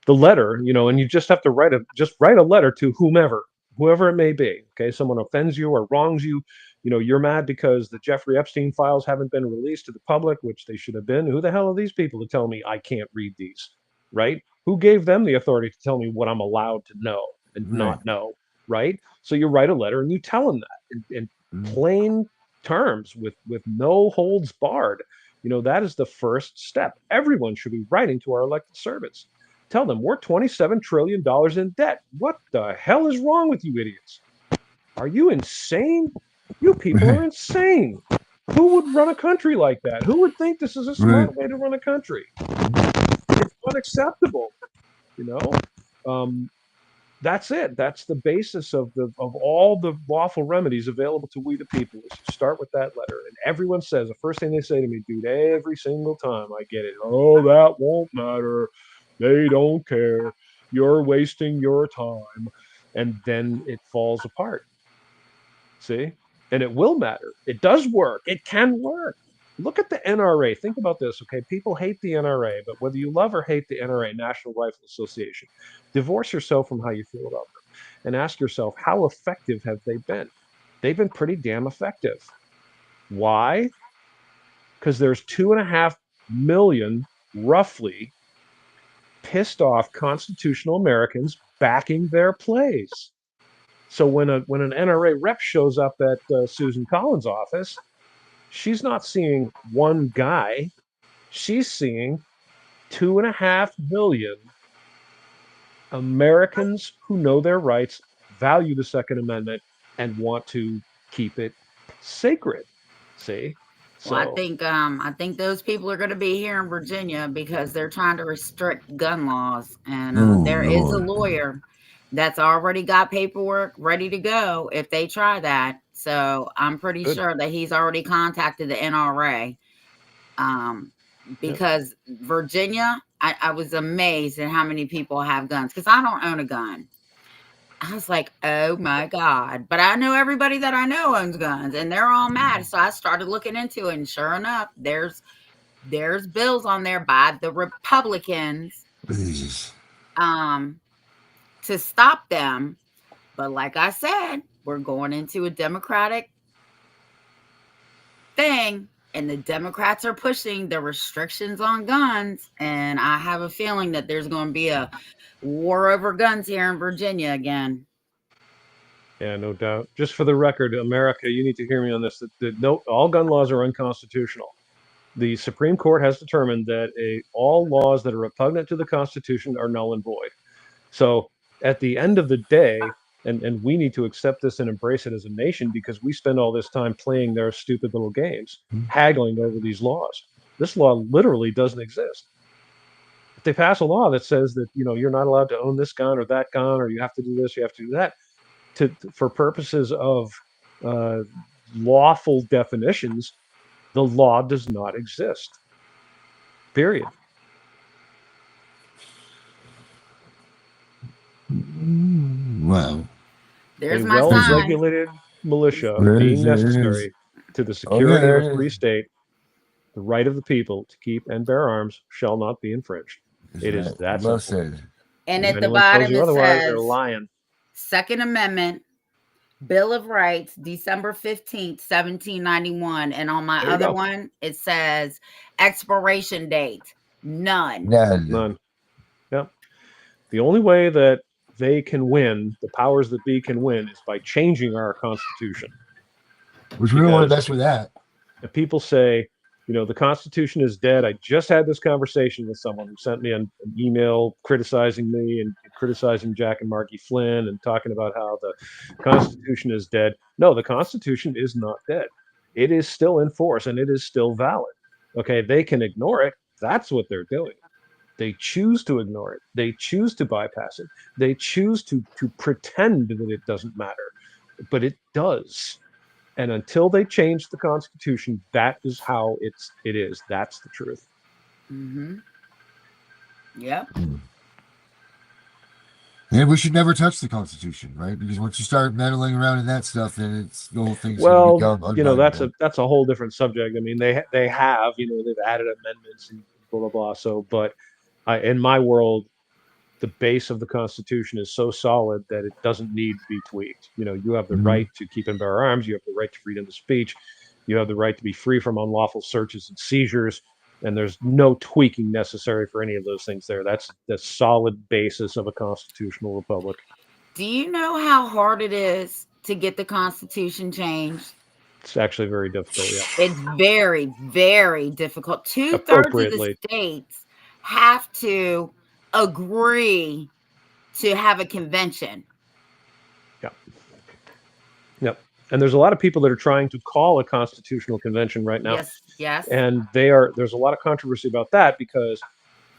Speaker 8: The letter, and you just have to write a letter to whoever it may be. Okay. Someone offends you or wrongs you. You're mad because the Jeffrey Epstein files haven't been released to the public, which they should have been. Who the hell are these people to tell me I can't read these? Right? Who gave them the authority to tell me what I'm allowed to know and not know? Right? So you write a letter and you tell them that in plain terms with no holds barred. That is the first step. Everyone should be writing to our elected servants. Tell them we're $27 trillion in debt. What the hell is wrong with you idiots? Are you insane? You people are insane. Who would run a country like that? Who would think this is a smart way to run a country? It's unacceptable. That's it. That's the basis of all the lawful remedies available to we the people. Is you start with that letter, and everyone says the first thing they say to me, dude, every single time I get it. Oh, that won't matter. They don't care. You're wasting your time, and then it falls apart. See, and it will matter. It does work. It can work. Look at the NRA. Think about this, okay? People hate the NRA, but whether you love or hate the NRA, National Rifle Association, divorce yourself from how you feel about them and ask yourself, how effective have they been? They've been pretty damn effective. Why? Because there's 2.5 million, roughly, pissed off constitutional Americans backing their plays. So when an NRA rep shows up at Susan Collins' office, she's not seeing one guy. She's seeing 2.5 million Americans who know their rights, value the Second Amendment, and want to keep it sacred. See?
Speaker 9: Well, I think those people are going to be here in Virginia because they're trying to restrict gun laws, and there is a lawyer that's already got paperwork ready to go if they try that. So I'm pretty sure that he's already contacted the NRA. Because Virginia, I was amazed at how many people have guns because I don't own a gun. I was like, oh my God. But I know everybody that I know owns guns and they're all mad. So I started looking into it. And sure enough, there's bills on there by the Republicans to stop them. But like I said, we're going into a Democratic thing. And the Democrats are pushing the restrictions on guns. And I have a feeling that there's going to be a war over guns here in Virginia again.
Speaker 8: Yeah, no doubt. Just for the record, America, you need to hear me on this. All gun laws are unconstitutional. The Supreme Court has determined that all laws that are repugnant to the Constitution are null and void. So at the end of the day, and we need to accept this and embrace it as a nation because we spend all this time playing their stupid little games, haggling over these laws. This law literally doesn't exist. they pass a law that says that you're not allowed to own this gun or that gun, or you have to do this, you have to do that, for purposes of uh, lawful definitions, the law does not exist. Period.
Speaker 7: Wow.
Speaker 9: There's
Speaker 8: A
Speaker 9: my sign.
Speaker 8: well-regulated militia
Speaker 7: There it is.
Speaker 8: being
Speaker 7: There it is.
Speaker 8: necessary to the
Speaker 7: Oh yeah,
Speaker 8: security of
Speaker 7: there
Speaker 8: a
Speaker 7: it
Speaker 8: free
Speaker 7: is.
Speaker 8: state, the right of the people to keep and bear arms shall not be infringed.
Speaker 7: That's
Speaker 8: It is
Speaker 7: right.
Speaker 8: that
Speaker 7: Well
Speaker 8: simple.
Speaker 7: said.
Speaker 9: And
Speaker 8: If
Speaker 9: at the
Speaker 8: anyone tells
Speaker 9: bottom
Speaker 8: you
Speaker 9: it
Speaker 8: otherwise, they're
Speaker 9: says
Speaker 8: lying.
Speaker 9: Second Amendment, Bill of Rights, December 15th, 1791. And on my
Speaker 8: There you
Speaker 9: other
Speaker 8: go.
Speaker 9: one, it says expiration date, none.
Speaker 7: None.
Speaker 8: None. Yep. The only way that they can win, the powers that be can win, is by changing our Constitution.
Speaker 7: Which we don't want to
Speaker 8: Because
Speaker 7: mess with that.
Speaker 8: if people say, the Constitution is dead. I just had this conversation with someone who sent me an email criticizing me and criticizing Jack and Marky Flynn and talking about how the Constitution is dead. No, the Constitution is not dead. It is still in force and it is still valid. Okay, they can ignore it. That's what they're doing. They choose to ignore it. They choose to bypass it. They choose to pretend that it doesn't matter, but it does. And until they change the Constitution, that is how it is. That's the truth.
Speaker 9: Mm-hmm. Yep.
Speaker 7: And we should never touch the Constitution, right? Because once you start meddling around in that stuff, then it's the whole thing's
Speaker 8: Well,
Speaker 7: going to become unvaluable.
Speaker 8: that's a whole different subject. I mean, they have they've added amendments and blah blah blah. So, but in my world, the base of the Constitution is so solid that it doesn't need to be tweaked. You have the right to keep and bear arms. You have the right to freedom of speech. You have the right to be free from unlawful searches and seizures. And there's no tweaking necessary for any of those things there. That's the solid basis of a constitutional republic.
Speaker 9: Do you know how hard it is to get the Constitution changed?
Speaker 8: It's actually very difficult, yeah.
Speaker 9: It's very, very difficult. 2/3 of the states have to agree to have a convention.
Speaker 8: Yep. And there's a lot of people that are trying to call a constitutional convention right now.
Speaker 9: Yes.
Speaker 8: And there's a lot of controversy about that because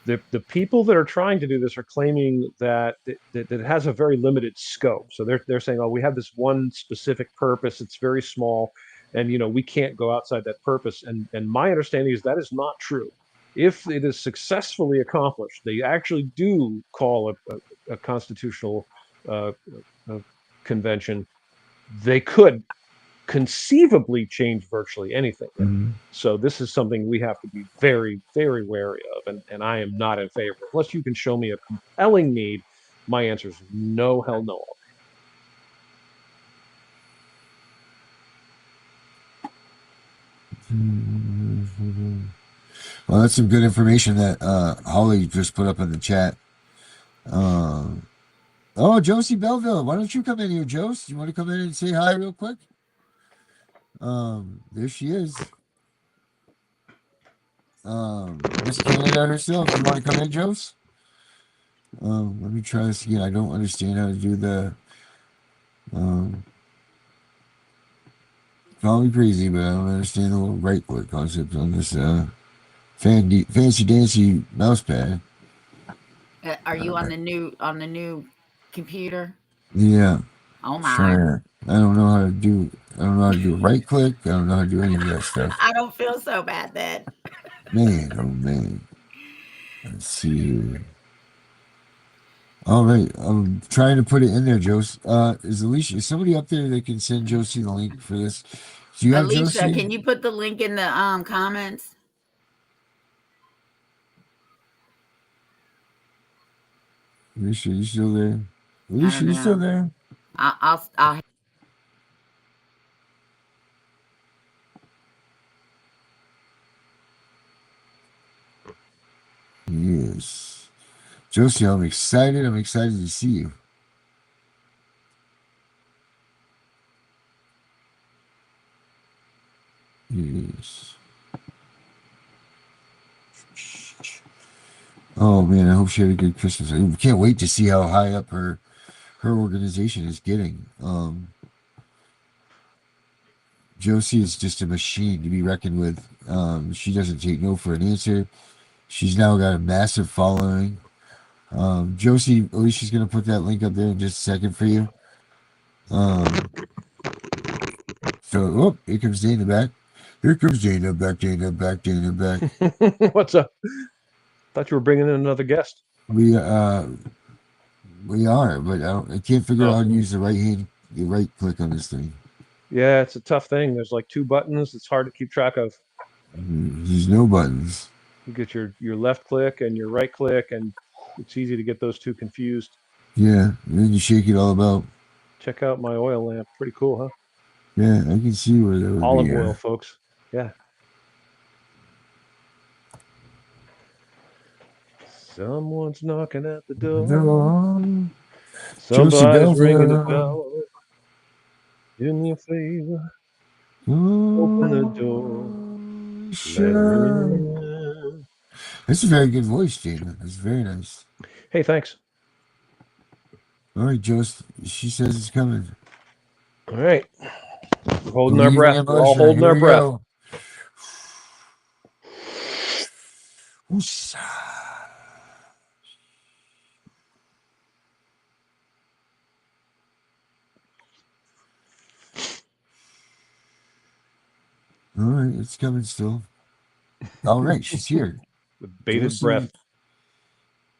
Speaker 8: the people that are trying to do this are claiming that it has a very limited scope. So they're saying, oh, we have this one specific purpose. It's very small. And, we can't go outside that purpose. And my understanding is that is not true. If it is successfully accomplished, they actually do call a constitutional convention. They could conceivably change virtually anything. So this is something we have to be very, very wary of. And I am not in favor. Unless you can show me a compelling need, my answer is no, hell no.
Speaker 7: Well, that's some good information that Holly just put up in the chat. Oh, Josie Belleville, why don't you come in here, Josie? You want to come in and say hi real quick? There she is. Miss Canada herself. You want to come in, Josie? Let me try this again. I don't understand how to do the. Call me crazy, but I don't understand the little right click concept on this fancy dancy mouse pad.
Speaker 9: Are you on the new computer?
Speaker 7: Yeah.
Speaker 9: Oh my!
Speaker 7: Sure. I don't know how to do a right click. I don't know how to do any of that stuff.
Speaker 9: I don't feel so bad then.
Speaker 7: Man, oh man. Let's see here. All right, I'm trying to put it in there, Josie. Is somebody up there that can send Josie the link for this? Do you have
Speaker 9: Alicia,
Speaker 7: Josie?
Speaker 9: can you put the link in the comments?
Speaker 7: Alicia, you still there? Alicia, you still there?
Speaker 9: I'll
Speaker 7: Yes. Josie, I'm excited. I'm excited to see you. Yes. Oh man, I hope she had a good Christmas. I can't wait to see how high up her organization is getting. Josie is just a machine to be reckoned with. She doesn't take no for an answer. She's now got a massive following. Josie, Alicia's gonna put that link up there in just a second for you. So, here comes Dana back. Here comes Dana back, Dana back, Dana back.
Speaker 8: What's up? Thought you were bringing in another guest.
Speaker 7: We are, but I can't figure out how to use the right click on this thing.
Speaker 8: Yeah, it's a tough thing. There's like 2 buttons. It's hard to keep track of.
Speaker 7: There's no buttons.
Speaker 8: You get your left click and your right click, and it's easy to get those 2 confused.
Speaker 7: Yeah, and then you shake it all about.
Speaker 8: Check out my oil lamp. Pretty cool, huh?
Speaker 7: Yeah, I can see where that would
Speaker 8: Olive
Speaker 7: be.
Speaker 8: oil, folks. Yeah. Someone's knocking at the door.
Speaker 7: Josie
Speaker 8: Somebody's ringing the
Speaker 7: Belleville.
Speaker 8: bell. Do me a favor. Open the door. Let me in.
Speaker 7: That's a very good voice, Dana. That's very nice.
Speaker 8: Hey, thanks.
Speaker 7: All right, Josie. She says it's coming.
Speaker 8: All right. We're holding our breath. We're all holding our breath.
Speaker 7: Woosah. All right, it's coming still. All right, she's here.
Speaker 8: With bated
Speaker 7: Josie,
Speaker 8: breath.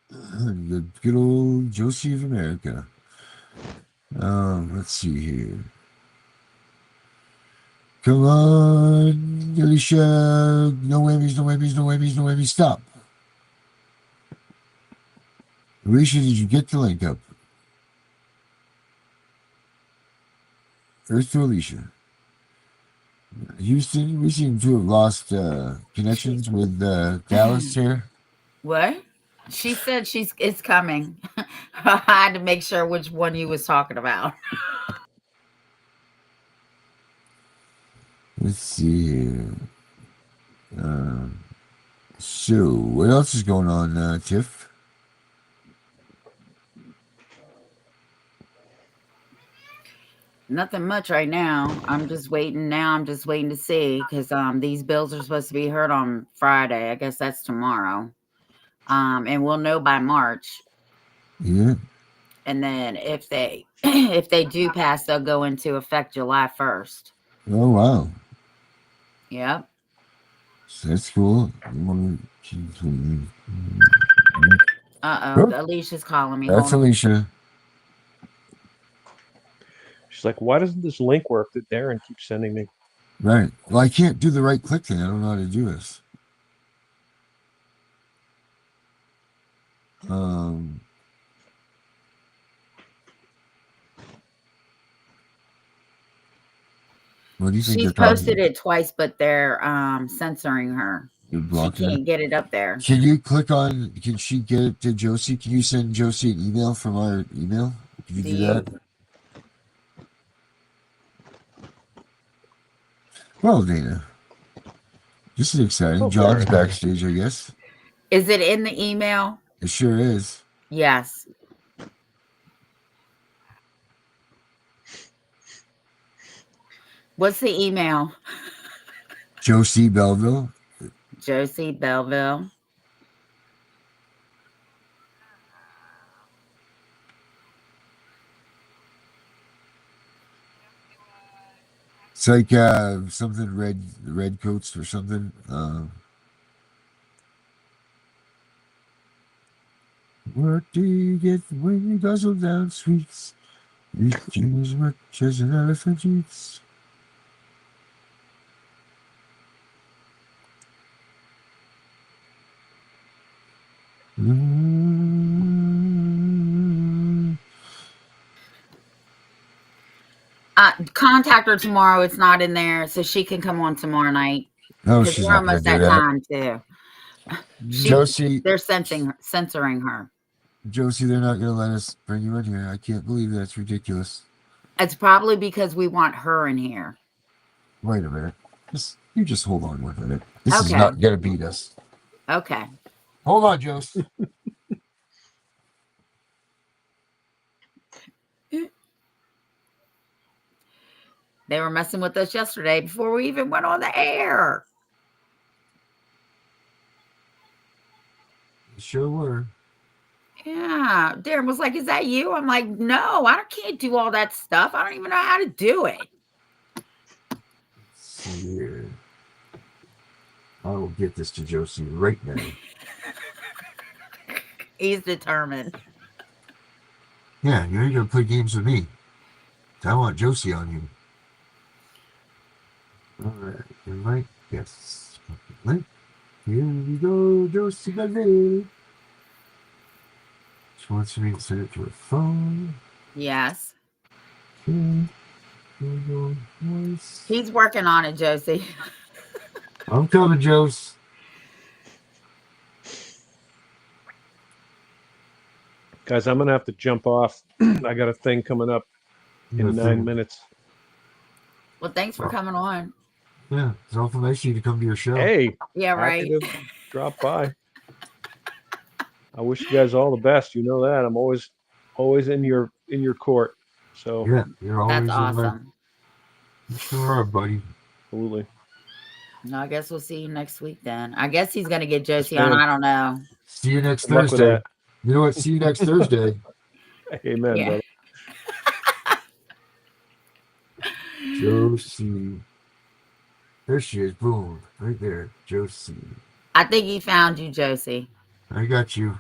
Speaker 7: The good old Josie of America. Let's see here. Come on, Alicia. No whammies, no whammies, no whammies, no whammies. Stop. Alicia, did you get the link up? Earth to Alicia. Houston, we seem to have lost connections with Dallas here.
Speaker 9: What? She said it's coming. I had to make sure which one you was talking about.
Speaker 7: Let's see here. So, what else is going on, Tiff?
Speaker 9: Nothing much right now. I'm just waiting to see because these bills are supposed to be heard on Friday. I guess that's tomorrow. And we'll know by March.
Speaker 7: Yeah.
Speaker 9: And then if they do pass, they'll go into effect July 1st.
Speaker 7: Oh, wow.
Speaker 9: Yep.
Speaker 7: So that's cool.
Speaker 9: Alicia's calling me.
Speaker 7: That's Alicia.
Speaker 8: She's like, why doesn't this link work that Darren keeps sending me?
Speaker 7: Right. Well, I can't do the right click thing. I don't know how to do this. What do you think?
Speaker 9: She's posted it twice, but they're censoring her. She can't get it up there.
Speaker 7: Can you click on? Can she get it to Josie? Can you send Josie an email from our email? Can you do that? Well, Dana, this is exciting. John's backstage, I guess.
Speaker 9: Is it in the email?
Speaker 7: It sure is.
Speaker 9: Yes. What's the email?
Speaker 7: Josie Belleville.
Speaker 9: Josie Belleville.
Speaker 7: It's like something red coats or something. What do you get when you guzzle down sweets? You can as much as an elephant eats.
Speaker 9: Contact her tomorrow. It's not in there, so she can come on tomorrow night.
Speaker 7: No, she's not
Speaker 9: almost
Speaker 7: gonna do
Speaker 9: at
Speaker 7: that.
Speaker 9: time too.
Speaker 7: Josie,
Speaker 9: they're censoring her.
Speaker 7: Josie, they're not going to let us bring you in here. I can't believe that's ridiculous.
Speaker 9: It's probably because we want her in here.
Speaker 7: Wait a minute. You just hold on 1 minute. This is not going to beat us.
Speaker 9: Okay.
Speaker 7: Hold on, Josie.
Speaker 9: They were messing with us yesterday before we even went on the air.
Speaker 7: sure were.
Speaker 9: Yeah. Darren was like, "Is that you?" I'm like, "No, can't do all that stuff. I don't even know how to do it."
Speaker 7: Let's see here. I will get this to Josie right now.
Speaker 9: He's determined.
Speaker 7: Yeah, you're gonna play games with me. I want Josie on you. All right, invite. Yes. Link. Here we go, Josie baby. She wants me to send it to her phone.
Speaker 9: Yes.
Speaker 7: Okay. Here we go. Voice.
Speaker 9: He's working on it, Josie.
Speaker 7: I'm coming, Jose.
Speaker 8: Guys, I'm gonna have to jump off. I got a thing coming up in 9 minutes.
Speaker 9: Well, thanks for coming on.
Speaker 7: Yeah, it's awful nice of you to come to your show.
Speaker 8: Hey,
Speaker 9: Yeah, right.
Speaker 8: happy to drop by. I wish you guys all the best. You know that I'm always in your court. So
Speaker 7: Yeah, you're always
Speaker 9: That's awesome.
Speaker 7: You sure are, buddy.
Speaker 8: absolutely.
Speaker 9: No, I guess we'll see you next week then. I guess he's gonna get Josie
Speaker 8: ma'am.
Speaker 9: on. I don't know.
Speaker 7: See you next
Speaker 8: Good luck with
Speaker 7: Thursday.
Speaker 8: that.
Speaker 7: You know what? See you next Thursday.
Speaker 8: Amen,
Speaker 9: Yeah.
Speaker 8: brother.
Speaker 7: Josie. There she is. Boom. Right there. Josie.
Speaker 9: I think he found you, Josie.
Speaker 7: I got you.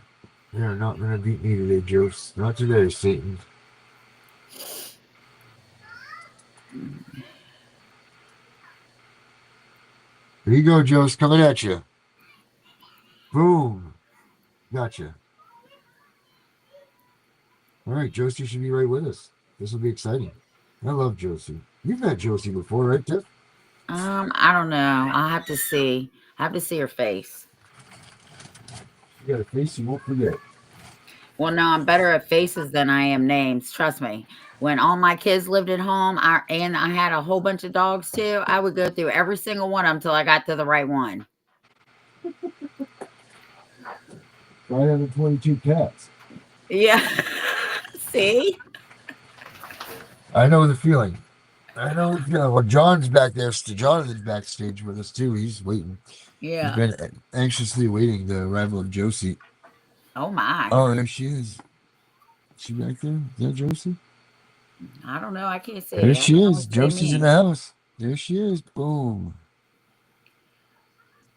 Speaker 7: You're not going to beat me today, Josie. Not today, Satan. There you go, Josie. Coming at you. Boom. Gotcha. All right, Josie should be right with us. This will be exciting. I love Josie. You've met Josie before, right, Tiff?
Speaker 9: I don't know. I'll have to see. I have to see her face.
Speaker 7: You got a face you won't forget.
Speaker 9: Well, no, I'm better at faces than I am names. Trust me. When all my kids lived at home, and I had a whole bunch of dogs too, I would go through every single one of them until I got to the right one.
Speaker 7: 522 cats.
Speaker 9: Yeah. See?
Speaker 7: I know the feeling. Well, John's back there. Jonathan's backstage with us too. He's waiting.
Speaker 9: Yeah.
Speaker 7: He's been anxiously waiting the arrival of Josie.
Speaker 9: Oh my.
Speaker 7: Oh, there she is. Is she back there? Is that Josie?
Speaker 9: I don't know. I can't see.
Speaker 7: There she is. Josie's in the house. There she is. Boom.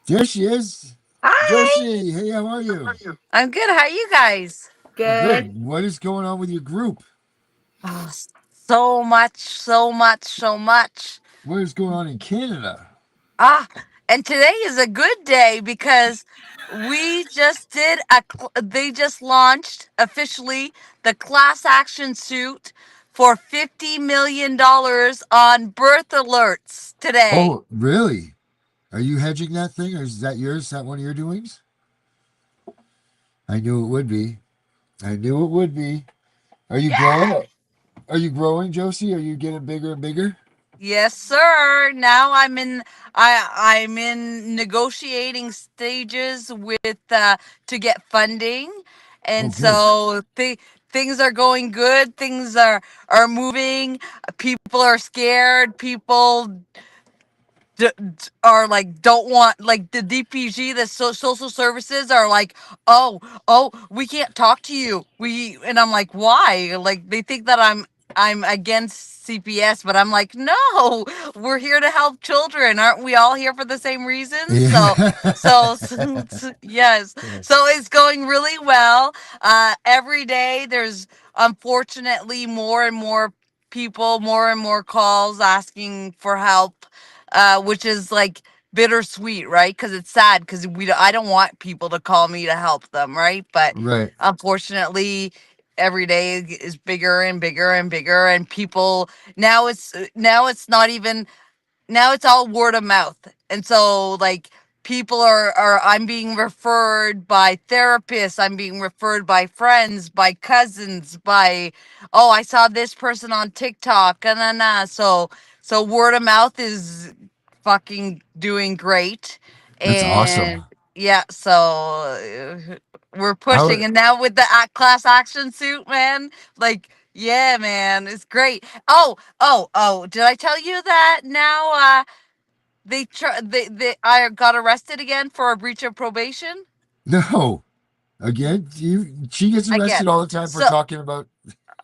Speaker 7: There she is.
Speaker 10: Hi.
Speaker 7: Josie, hey, how are you?
Speaker 10: I'm good. How are you guys?
Speaker 9: Good.
Speaker 7: What is going on with your group?
Speaker 10: Oh, so much, so much, so much.
Speaker 7: What is going on in Canada?
Speaker 10: And today is a good day because we just did they just launched officially the class action suit for $50 million on birth alerts today.
Speaker 7: Oh, really? Are you hedging that thing, or is that yours? Is that one of your doings? I knew it would be. I knew it would be. Are you growing? Are you growing, Josie? Are you getting bigger and bigger?
Speaker 10: Yes, sir. Now I'm in negotiating stages with to get funding, and so things are going good. Things are moving. People are scared. People are like don't want like the DPG, the social services are like, oh, we can't talk to you. And I'm like, why? Like they think that I'm against CPS, but I'm like, no, we're here to help children. Aren't we all here for the same reasons?
Speaker 7: Yeah.
Speaker 10: Yes. So it's going really well. Every day there's unfortunately more and more people, more and more calls asking for help, which is like bittersweet, right? Because it's sad because I don't want people to call me to help them, right? But
Speaker 7: Right.
Speaker 10: unfortunately, every day is bigger and bigger and bigger, and people now it's not even now it's all word of mouth. And so like people are I'm being referred by therapists, I'm being referred by friends, by cousins, by oh, I saw this person on TikTok, so word of mouth is fucking doing great.
Speaker 7: That's awesome.
Speaker 10: And yeah, so we're
Speaker 7: How?
Speaker 10: pushing, and now with the class action suit, man, like yeah, man, it's great. Oh, did I tell you that now they I got arrested again for a breach of probation?
Speaker 7: No. Again, she gets arrested
Speaker 10: Again.
Speaker 7: all the time for
Speaker 10: So
Speaker 7: talking about.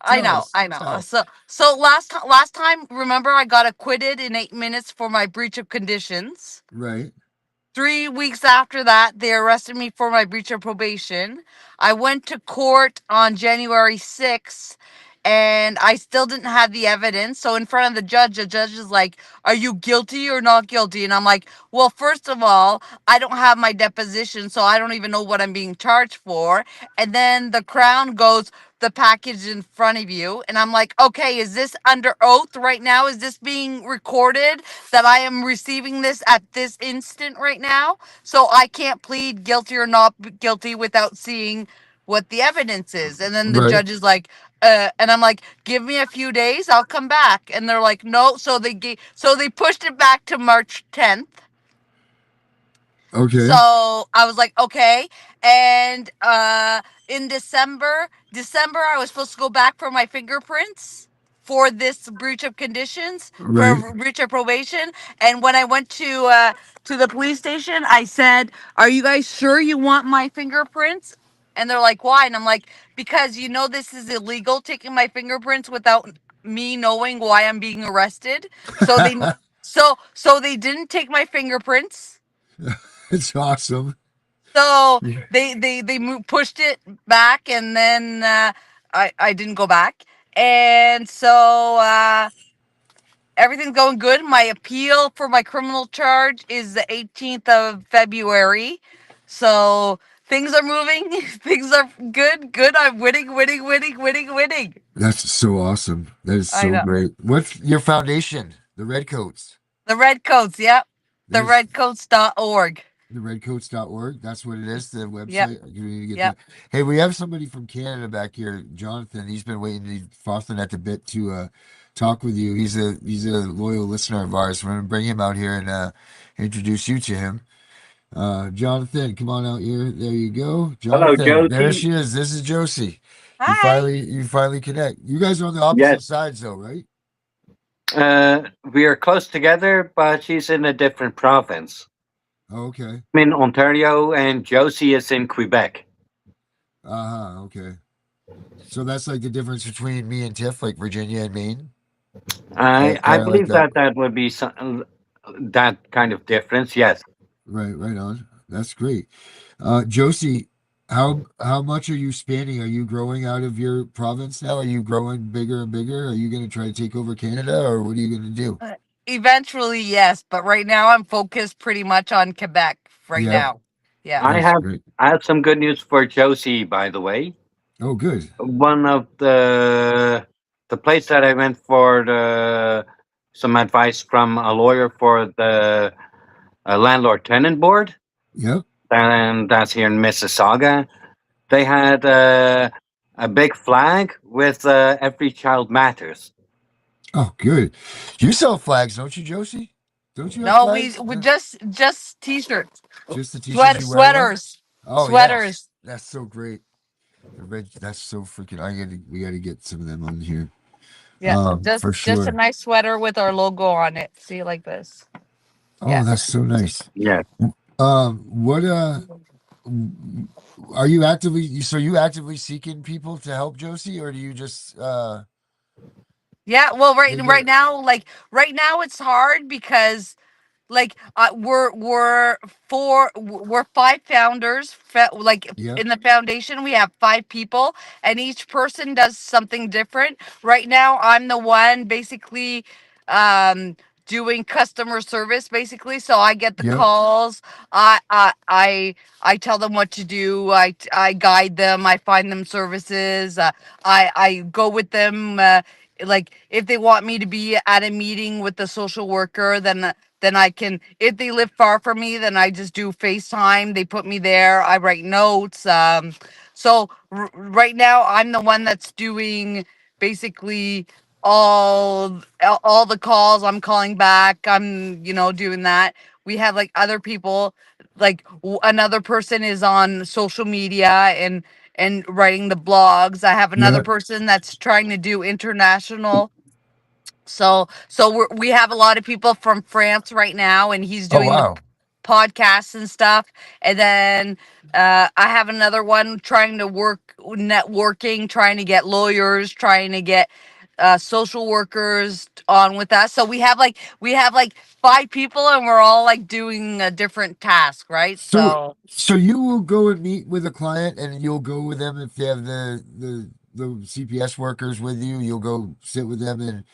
Speaker 10: I
Speaker 7: Tell
Speaker 10: know,
Speaker 7: us,
Speaker 10: I know.
Speaker 7: tell.
Speaker 10: So last time, remember I got acquitted in 8 minutes for my breach of conditions.
Speaker 7: Right.
Speaker 10: 3 weeks after that, they arrested me for my breach of probation. I went to court on January 6th and I still didn't have the evidence. So, in front of the judge is like, "Are you guilty or not guilty?" And I'm like, "Well, first of all, I don't have my deposition, so I don't even know what I'm being charged for." And then the Crown goes, "The package in front of you." And I'm like, "Okay, is this under oath right now? Is this being recorded that I am receiving this at this instant right now? So I can't plead guilty or not guilty without seeing what the evidence is." And then the
Speaker 7: Right.
Speaker 10: judge is like, and I'm like, "Give me a few days, I'll come back." And they're like, "No." So they pushed it back to March 10th.
Speaker 7: Okay.
Speaker 10: So I was like, "Okay." And in December I was supposed to go back for my fingerprints for this breach of conditions, for
Speaker 7: Right.
Speaker 10: breach of probation. And when I went to the police station, I said, "Are you guys sure you want my fingerprints?" And they're like, "Why?" And I'm like, "Because this is illegal, taking my fingerprints without me knowing why I'm being arrested." So they didn't take my fingerprints.
Speaker 7: It's awesome.
Speaker 10: So
Speaker 7: Yeah.
Speaker 10: pushed it back, and then I didn't go back, and so everything's going good. My appeal for my criminal charge is the 18th of February, so things are moving. Things are good. Good. I'm winning, winning, winning, winning, winning.
Speaker 7: That's so awesome. That is
Speaker 10: I
Speaker 7: so
Speaker 10: know.
Speaker 7: great. What's your foundation? The Redcoats.
Speaker 10: The Redcoats. Yep. The
Speaker 7: There's
Speaker 10: redcoats.org.
Speaker 7: the redcoats.org. That's what it is, the
Speaker 10: Yep.
Speaker 7: website. You need to get
Speaker 10: Yep.
Speaker 7: that. Hey, we have somebody from Canada back here, Jonathan. He's been waiting, he's frothing at the bit to talk with you. He's a loyal listener of ours. We're gonna bring him out here and introduce you to him. Jonathan, come on out here. There you go.
Speaker 11: Hello,
Speaker 7: Jonathan, there
Speaker 11: Josie.
Speaker 7: she is. This is Josie.
Speaker 10: Hi.
Speaker 7: You finally connect. You guys are on the opposite
Speaker 11: Yes,
Speaker 7: sides though, right?
Speaker 11: we are close together, but she's in a different province.
Speaker 7: Oh, okay.
Speaker 11: I'm in Ontario, and Josie is in Quebec.
Speaker 7: Uh-huh. Okay. So that's like the difference between me and Tiff, like Virginia and Maine.
Speaker 11: I
Speaker 7: Kind of like
Speaker 11: believe
Speaker 7: that.
Speaker 11: that that would be that kind of difference. Yes.
Speaker 7: Right on. That's great. Josie, how much are you spanning? Are you growing out of your province now? Are you growing bigger and bigger? Are you going to try to take over Canada, or what are you going to do?
Speaker 10: Eventually, yes, but right now I'm focused pretty much on Quebec right
Speaker 7: Yep,
Speaker 10: now. Yeah.
Speaker 11: I
Speaker 7: that's
Speaker 11: have
Speaker 7: great.
Speaker 11: I have some good news for Josie, by the way.
Speaker 7: Oh, good.
Speaker 11: One of the place that I went for some advice from a lawyer for the landlord tenant board,
Speaker 7: Yep.
Speaker 11: and that's here in Mississauga. They had a big flag with "Every Child Matters."
Speaker 7: Oh, good. You sell flags, don't you, Josie? Don't you have
Speaker 10: No, we
Speaker 7: flags?
Speaker 10: we
Speaker 7: No,
Speaker 10: just t-shirts,
Speaker 7: just the t-shirts you wear them.
Speaker 10: sweaters,
Speaker 7: Oh yes,
Speaker 10: sweaters.
Speaker 7: that's so great. That's so freaking. We gotta get some of them on here.
Speaker 10: Yeah,
Speaker 7: For
Speaker 10: just a
Speaker 7: sure.
Speaker 10: nice sweater with our logo on it. See, like this.
Speaker 7: Oh,
Speaker 10: Yeah.
Speaker 7: that's so nice.
Speaker 11: Yes,
Speaker 7: What are you actively? So you actively seeking people to help Josie, or do you just
Speaker 10: Yeah, well,
Speaker 7: they
Speaker 10: right
Speaker 7: go?
Speaker 10: now, right now it's hard because we're five founders, like
Speaker 7: Yep,
Speaker 10: in the foundation we have five people, and each person does something different. Right now I'm the one basically um doing customer service, basically, so I get the
Speaker 7: yep,
Speaker 10: calls. I tell them what to do. I guide them. I find them services. I go with them, like if they want me to be at a meeting with the social worker, then I can. If they live far from me, then I just do FaceTime. They put me there. I write notes. So right now I'm the one that's doing basically all the calls. I'm calling back. I'm doing that. We have like other people, like another person is on social media and writing the blogs. I have another
Speaker 7: yep.
Speaker 10: person that's trying to do international. So we have a lot of people from France right now, and he's
Speaker 7: Oh
Speaker 10: doing the
Speaker 7: wow.
Speaker 10: podcasts and stuff. And then I have another one trying to work networking, trying to get lawyers, trying to get social workers on with us. So we have like 5 people, and we're all like doing a different task, right?
Speaker 7: So,
Speaker 10: So
Speaker 7: so you will go and meet with a client, and you'll go with them if they have the CPS workers with you. You'll go sit with them and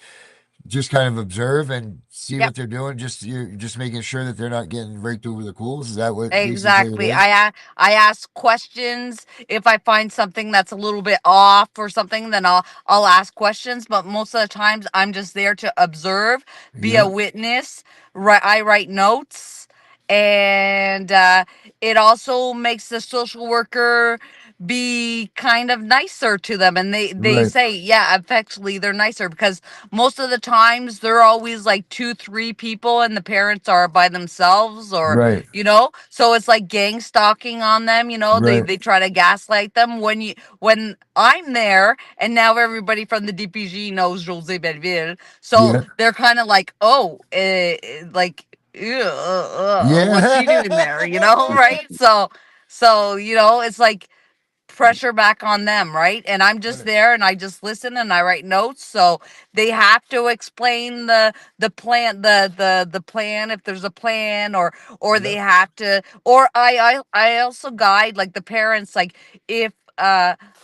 Speaker 7: just kind of observe and see
Speaker 10: yep.
Speaker 7: what they're doing. Just you're just making sure that they're not getting raked over the coals. Is that what basically it
Speaker 10: Exactly.
Speaker 7: is?
Speaker 10: I ask questions. If I find something that's a little bit off or something, then I'll ask questions. But most of the times, I'm just there to observe, be a
Speaker 7: Yeah.
Speaker 10: witness. I write notes, and it also makes the social worker be kind of nicer to them. And they
Speaker 7: Right.
Speaker 10: say, yeah, effectively they're nicer, because most of the times they're always like 2 3 people, and the parents are by themselves, or
Speaker 7: Right.
Speaker 10: so it's like gang stalking on them. they
Speaker 7: Right.
Speaker 10: they try to gaslight them when I'm there, and now everybody from the DPG knows Jose Belleville, so
Speaker 7: Yeah.
Speaker 10: they're kind of like, oh, like, ew, what's he doing there,
Speaker 7: Yeah.
Speaker 10: right? So it's like pressure back on them, right? And I'm just
Speaker 7: Right.
Speaker 10: there, and I just listen, and I write notes. So they have to explain the plan, the plan, if there's a plan, or they
Speaker 7: Yep.
Speaker 10: have to, or I also guide like the parents, like, if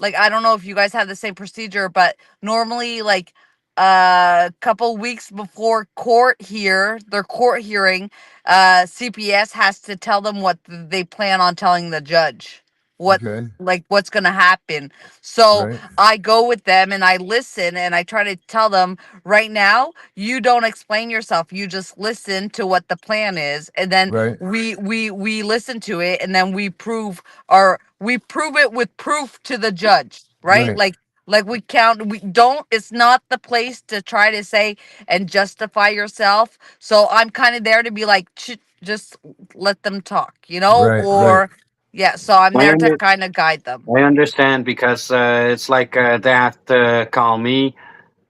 Speaker 10: like, I don't know if you guys have the same procedure, but normally, like, a couple weeks before their court hearing, CPS has to tell them what they plan on telling the judge, what
Speaker 7: Okay.
Speaker 10: like what's going to happen. So
Speaker 7: Right.
Speaker 10: I go with them, and I listen, and I try to tell them, right now, you don't explain yourself, you just listen to what the plan is, and then
Speaker 7: Right.
Speaker 10: we listen to it, and then we prove it with proof to the judge, right?
Speaker 7: Right.
Speaker 10: Like we don't, it's not the place to try to say and justify yourself. So I'm kind of there to be like, just let them talk,
Speaker 7: Right. Right.
Speaker 10: or yeah, so I'm
Speaker 11: I
Speaker 10: there to
Speaker 11: under
Speaker 10: kind of guide them.
Speaker 11: I understand because it's like they have to call me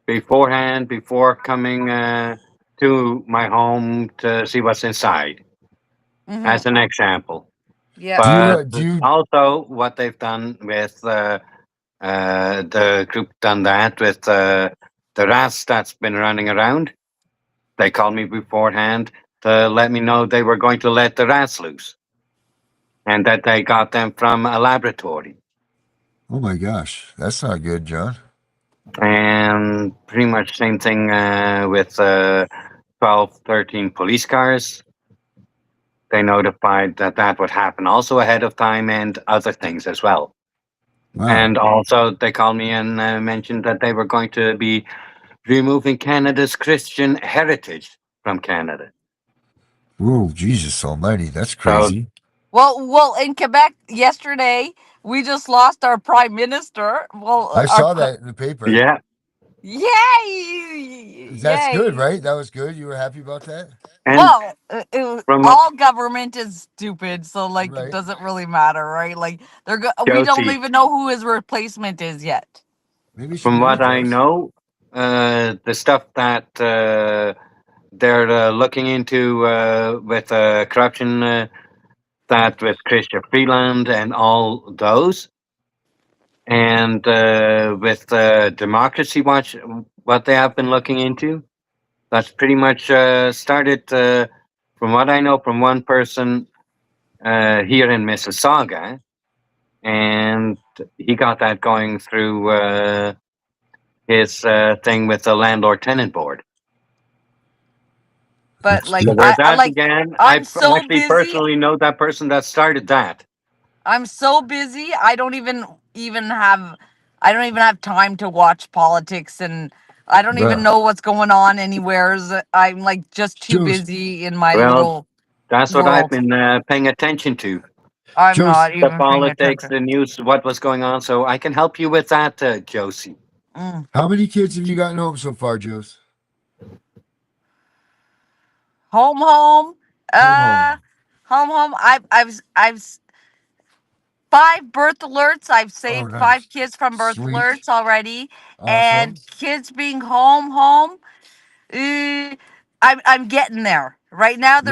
Speaker 11: beforehand before coming to my home to see what's inside,
Speaker 10: Hmm.
Speaker 11: as an example.
Speaker 10: Yep.
Speaker 7: Do you
Speaker 11: But
Speaker 7: do you
Speaker 11: also, what they've done with the group, done that with the rats that's been running around. They called me beforehand to let me know they were going to let the rats loose and that they got them from a laboratory.
Speaker 7: Oh my gosh, that's not good, John.
Speaker 11: And pretty much same thing with 12, 13 police cars. They notified that that would happen also ahead of time, and other things as well.
Speaker 7: Wow.
Speaker 11: And also, they called me and mentioned that they were going to be removing Canada's Christian heritage from Canada.
Speaker 7: Whoa, Jesus Almighty, that's
Speaker 11: So,
Speaker 7: crazy.
Speaker 10: Well, in Quebec yesterday, we just lost our prime minister. Well,
Speaker 7: I saw that in the paper.
Speaker 11: yeah.
Speaker 10: yay,
Speaker 7: That's good,
Speaker 10: yay.
Speaker 7: right? That was good. You were happy about that?
Speaker 11: And
Speaker 10: Well,
Speaker 11: from what
Speaker 10: all government is stupid, so like it
Speaker 7: Right.
Speaker 10: doesn't really matter, right? Like we don't
Speaker 11: Josie,
Speaker 10: even know who his replacement is yet.
Speaker 7: Maybe you should
Speaker 11: from
Speaker 7: go
Speaker 11: what
Speaker 7: with
Speaker 11: I
Speaker 7: Joe's.
Speaker 11: know, the stuff that they're looking into with corruption, that with Christian Freeland and all those, and with Democracy Watch, what they have been looking into, that's pretty much started, from what I know, from one person here in Mississauga, and he got that going through his thing with the landlord tenant board.
Speaker 10: But
Speaker 7: That's
Speaker 10: like
Speaker 11: So
Speaker 7: good.
Speaker 11: where
Speaker 10: I
Speaker 11: that
Speaker 10: like
Speaker 11: began,
Speaker 10: I'm so
Speaker 11: actually
Speaker 10: busy.
Speaker 11: personally know that person that started that.
Speaker 10: I'm so busy. I don't even have time to watch politics, and I don't even
Speaker 7: Bruh.
Speaker 10: know what's going on anywhere. I'm like just too
Speaker 7: Joe's
Speaker 10: busy in my
Speaker 11: Well,
Speaker 10: little
Speaker 11: that's what I've
Speaker 10: world.
Speaker 11: been paying attention to.
Speaker 10: I'm
Speaker 7: Joe's
Speaker 10: not
Speaker 11: The
Speaker 10: even paying
Speaker 11: politics,
Speaker 10: attention.
Speaker 11: the news, what was going on. So I can help you with that, Josie.
Speaker 10: Mm.
Speaker 7: how many kids have you gotten home so far, Joe's?
Speaker 10: Home.
Speaker 7: Home
Speaker 10: Uh,
Speaker 7: home.
Speaker 10: home. I've 5 birth alerts. I've
Speaker 7: Oh
Speaker 10: saved 5 kids
Speaker 7: nice.
Speaker 10: from birth
Speaker 7: Sweet.
Speaker 10: alerts already, and
Speaker 7: Awesome.
Speaker 10: kids being home. I'm getting there. Right now,
Speaker 7: Right?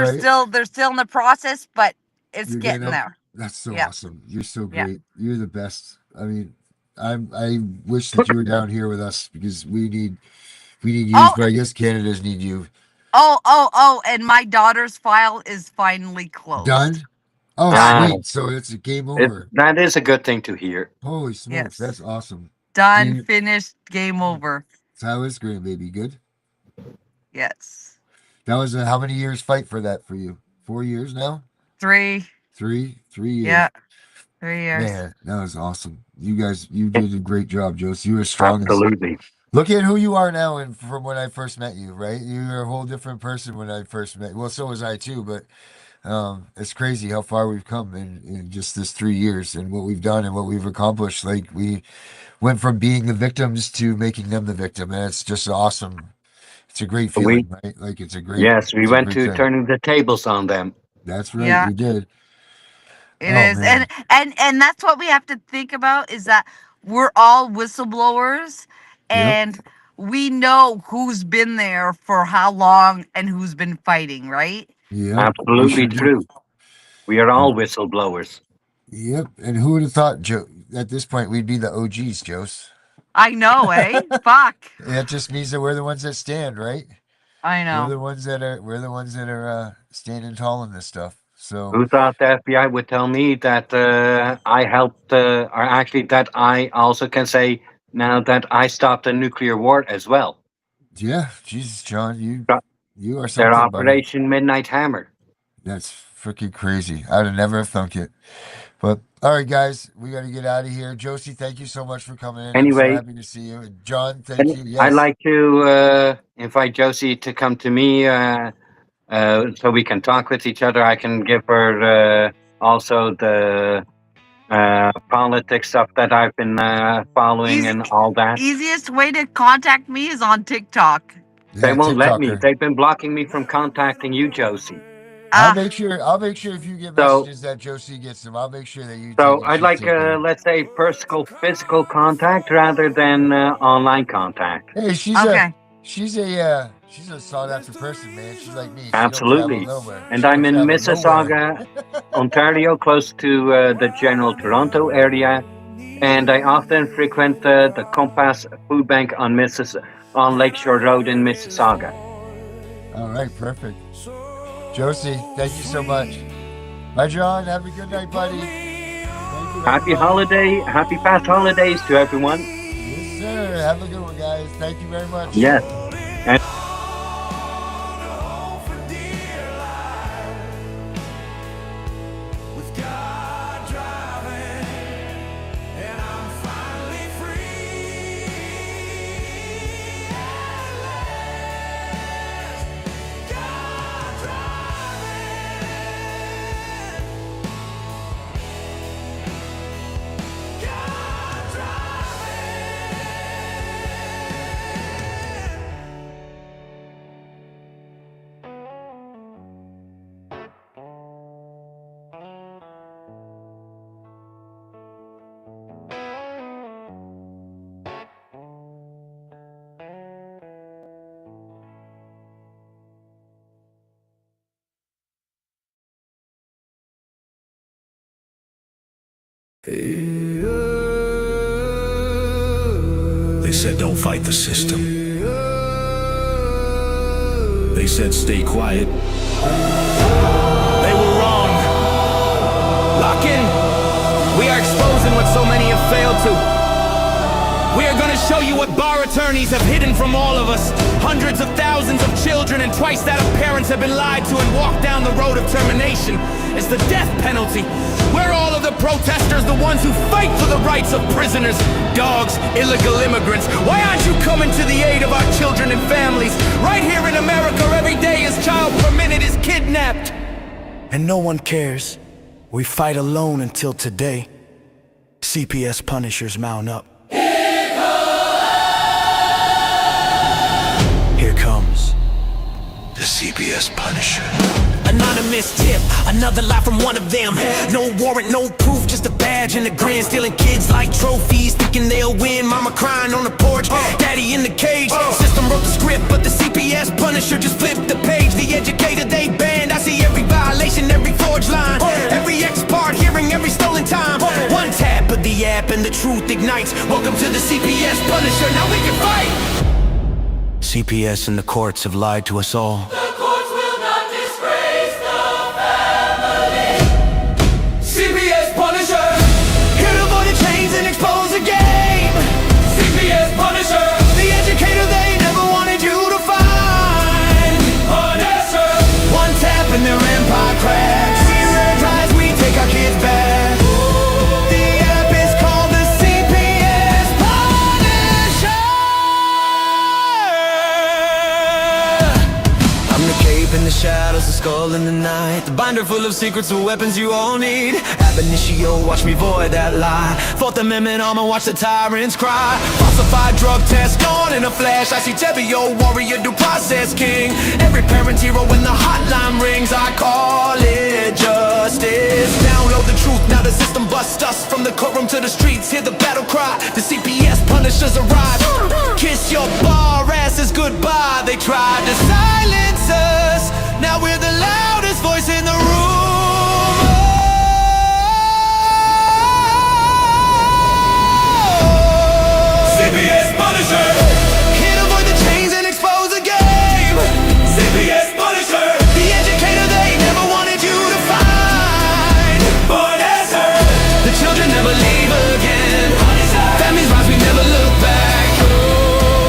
Speaker 10: they're still in the process, but it's
Speaker 7: You're getting
Speaker 10: getting
Speaker 7: them.
Speaker 10: there.
Speaker 7: That's so
Speaker 10: Yeah,
Speaker 7: awesome. You're so
Speaker 10: yeah.
Speaker 7: great. You're the best. I mean, I wish that you were down here with us because we need you,
Speaker 10: Oh,
Speaker 7: but I guess Canada's need you.
Speaker 10: oh, and my daughter's file is finally closed.
Speaker 7: Done? Oh,
Speaker 10: Done.
Speaker 7: sweet. So it's a game over.
Speaker 11: That is a good thing to hear.
Speaker 7: Holy smokes,
Speaker 10: Yes.
Speaker 7: that's awesome.
Speaker 10: Done,
Speaker 7: You,
Speaker 10: finished, game over.
Speaker 7: so how is grandbaby? Good?
Speaker 10: Yes.
Speaker 7: That was how many years fight for that for you? 4 years now?
Speaker 10: 3.
Speaker 7: 3 years.
Speaker 10: Yeah, 3 years.
Speaker 7: Man, that was awesome. You guys, you did a great job, Josie. You were strong.
Speaker 11: Absolutely.
Speaker 7: Look at who you are now, and from when I first met you, right? You were a whole different person when I first met. Well, so was I too, but it's crazy how far we've come in just this 3 years and what we've done and what we've accomplished. Like we went from being the victims to making them the victim, and it's just awesome. It's a great
Speaker 11: We
Speaker 7: feeling, right? Like
Speaker 11: Yes, we
Speaker 7: it's a
Speaker 11: went
Speaker 7: great
Speaker 11: to
Speaker 7: thing.
Speaker 11: turning the tables on them.
Speaker 7: That's right,
Speaker 10: Yeah,
Speaker 7: you did.
Speaker 10: it
Speaker 7: Oh
Speaker 10: is.
Speaker 7: man,
Speaker 10: And that's what we have to think about is that we're all whistleblowers
Speaker 7: yep,
Speaker 10: and we know who's been there for how long and who's been fighting, right?
Speaker 7: yep, we
Speaker 11: Absolutely
Speaker 7: sure do.
Speaker 11: true. We are
Speaker 7: Yeah.
Speaker 11: all whistleblowers.
Speaker 7: Yep. And who would have thought, Joe? At this point, we'd be the OGs, Jose.
Speaker 10: I know, eh? Fuck.
Speaker 7: That just means that we're the ones that stand, right?
Speaker 10: I know.
Speaker 7: We're the ones that are standing tall in this stuff. So
Speaker 11: Who thought the FBI would tell me that I helped, or actually that I also can say now that I stopped a nuclear war as well.
Speaker 7: yeah, Jesus, John,
Speaker 11: Got
Speaker 7: you are
Speaker 11: their
Speaker 7: something, buddy.
Speaker 11: Operation Midnight Hammer.
Speaker 7: That's freaking crazy. I'd have never have thunk it. But all right, guys, we got to get out of here. Josie, thank you so much for coming in. I'm so
Speaker 11: Anyway,
Speaker 7: happy to see you. And John, thank
Speaker 11: and
Speaker 7: you.
Speaker 11: I'd
Speaker 7: Yes.
Speaker 11: like to invite Josie to come to me so we can talk with each other. I can give her also the politics stuff that I've been following
Speaker 10: Easy,
Speaker 11: and all that.
Speaker 10: easiest way to contact me is on TikTok.
Speaker 11: They
Speaker 7: Yeah,
Speaker 11: won't let me.
Speaker 7: TikToker.
Speaker 11: They've been blocking me from contacting you, Josie.
Speaker 7: I'll
Speaker 10: Ah,
Speaker 7: make sure. I'll make sure if you get
Speaker 11: So,
Speaker 7: messages that Josie gets them. I'll make sure that you
Speaker 11: so
Speaker 7: take.
Speaker 11: I'd
Speaker 7: She's
Speaker 11: like,
Speaker 7: taking.
Speaker 11: let's say, physical contact rather than online contact.
Speaker 7: Hey,
Speaker 10: okay.
Speaker 7: she's a sought after person, man. She's like me. She don't travel
Speaker 11: Absolutely.
Speaker 7: nowhere.
Speaker 11: And
Speaker 7: She
Speaker 11: I'm
Speaker 7: don't
Speaker 11: in
Speaker 7: travel nowhere.
Speaker 11: Mississauga, Ontario, close to the general Toronto area. And I often frequent the Compass Food Bank on Lakeshore Road in Mississauga.
Speaker 7: All right, perfect. Josie, thank you so much. Bye, John. Have a good night, buddy. Thank you,
Speaker 11: Happy past holidays to everyone.
Speaker 7: Yes, sir. Have a good one, guys. Thank you very much.
Speaker 11: Yes. And
Speaker 2: With God driving, and I'm finally free at last. God driving, God driving.
Speaker 5: They said don't fight the system. They said stay quiet.
Speaker 2: They were wrong. Lock in. We are exposing what so many have failed to. We are gonna show you what bar attorneys have hidden from all of us. Hundreds of thousands of children and twice that of parents have been lied to and walked down the road of termination. It's the death penalty. We're all of the protesters, the ones who fight for the rights of prisoners, dogs, illegal immigrants. Why aren't you coming to the aid of our children and families? Right here in America, every day a child per minute is kidnapped. And no one cares. We fight alone until today. CPS punishers mount up. Here comes the CPS Punisher. Anonymous tip, another lie from one of them. No warrant, no proof, just a badge and a grin. Stealing kids like trophies, thinking they'll win. Mama crying on the porch, daddy in the cage. System wrote the script, but the CPS Punisher just flipped the page. The educated, they nights. Welcome to the CPS Punisher, now we can fight.
Speaker 4: CPS and the courts have lied to us all.
Speaker 2: The courts will not disgrace the family. CPS Punisher, here to avoid the chains and expose the game. CPS Punisher, the educator they never wanted you to find. Punisher, one tap and their empire cracks. We rise, we take our kids back. The app is called the CPS Punisher. I'm the cape in the shadows, the skull in the night, the binder full of secrets and weapons you all need. Ab initio, watch me void that lie. Fourth Amendment armor, watch the tyrants cry. Falsified drug test gone in a flash. I see Tebio, warrior, due process king. Every parent's hero when the hotline rings. I call it justice. Download the truth, now the system busts us. From the courtroom to the streets, hear the battle cry. The CPS Punishers arrive. Kiss your bar asses goodbye. They tried to silence us, now we're the loudest voice in the room. CPS Punisher, here to avoid the chains and expose the game. CPS Punisher, the educator they never wanted you to find. Punisher, the children never leave again. Punisher, families rise, we never look back.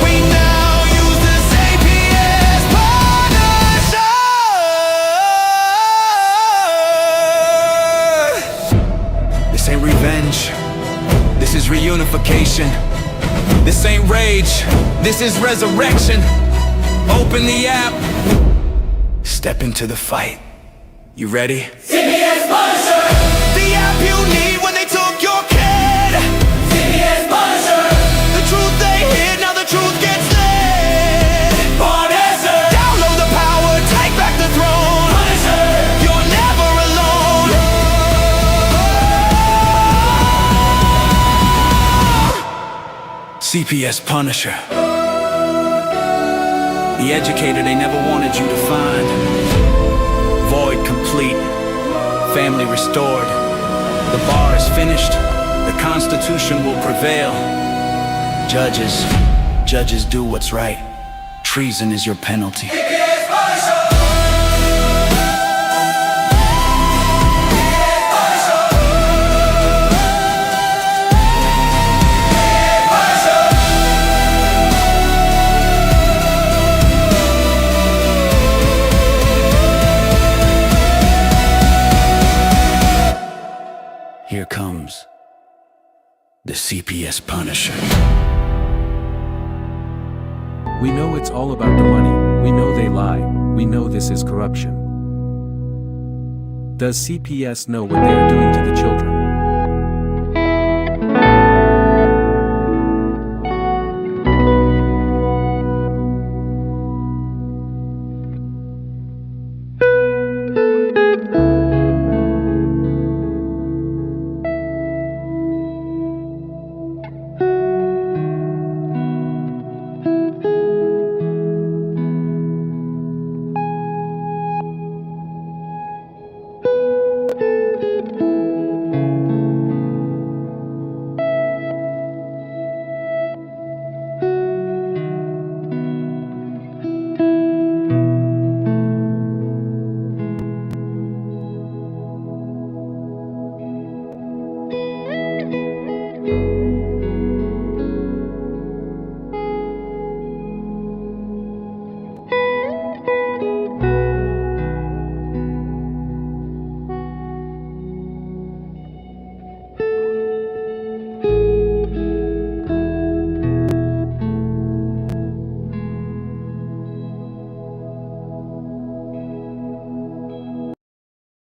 Speaker 2: We now use the CPS Punisher. This ain't revenge, this is reunification. This ain't rage, this is resurrection. Open the app, step into the fight. You ready? CPS Punisher, the app you need when they took your kid. CPS Punisher, the truth they hid, now the truth gets lit. Punisher, download the power, take back the throne. Punisher, you're never alone. CPS Punisher, the educator they never wanted you to find. Void complete, family restored. The bar is finished, the Constitution will prevail. Judges do what's right. Treason is your penalty. CPS Punisher! Here comes the CPS Punisher.
Speaker 12: We know it's all about the money, we know they lie, we know this is corruption. Does CPS know what they are doing to the children?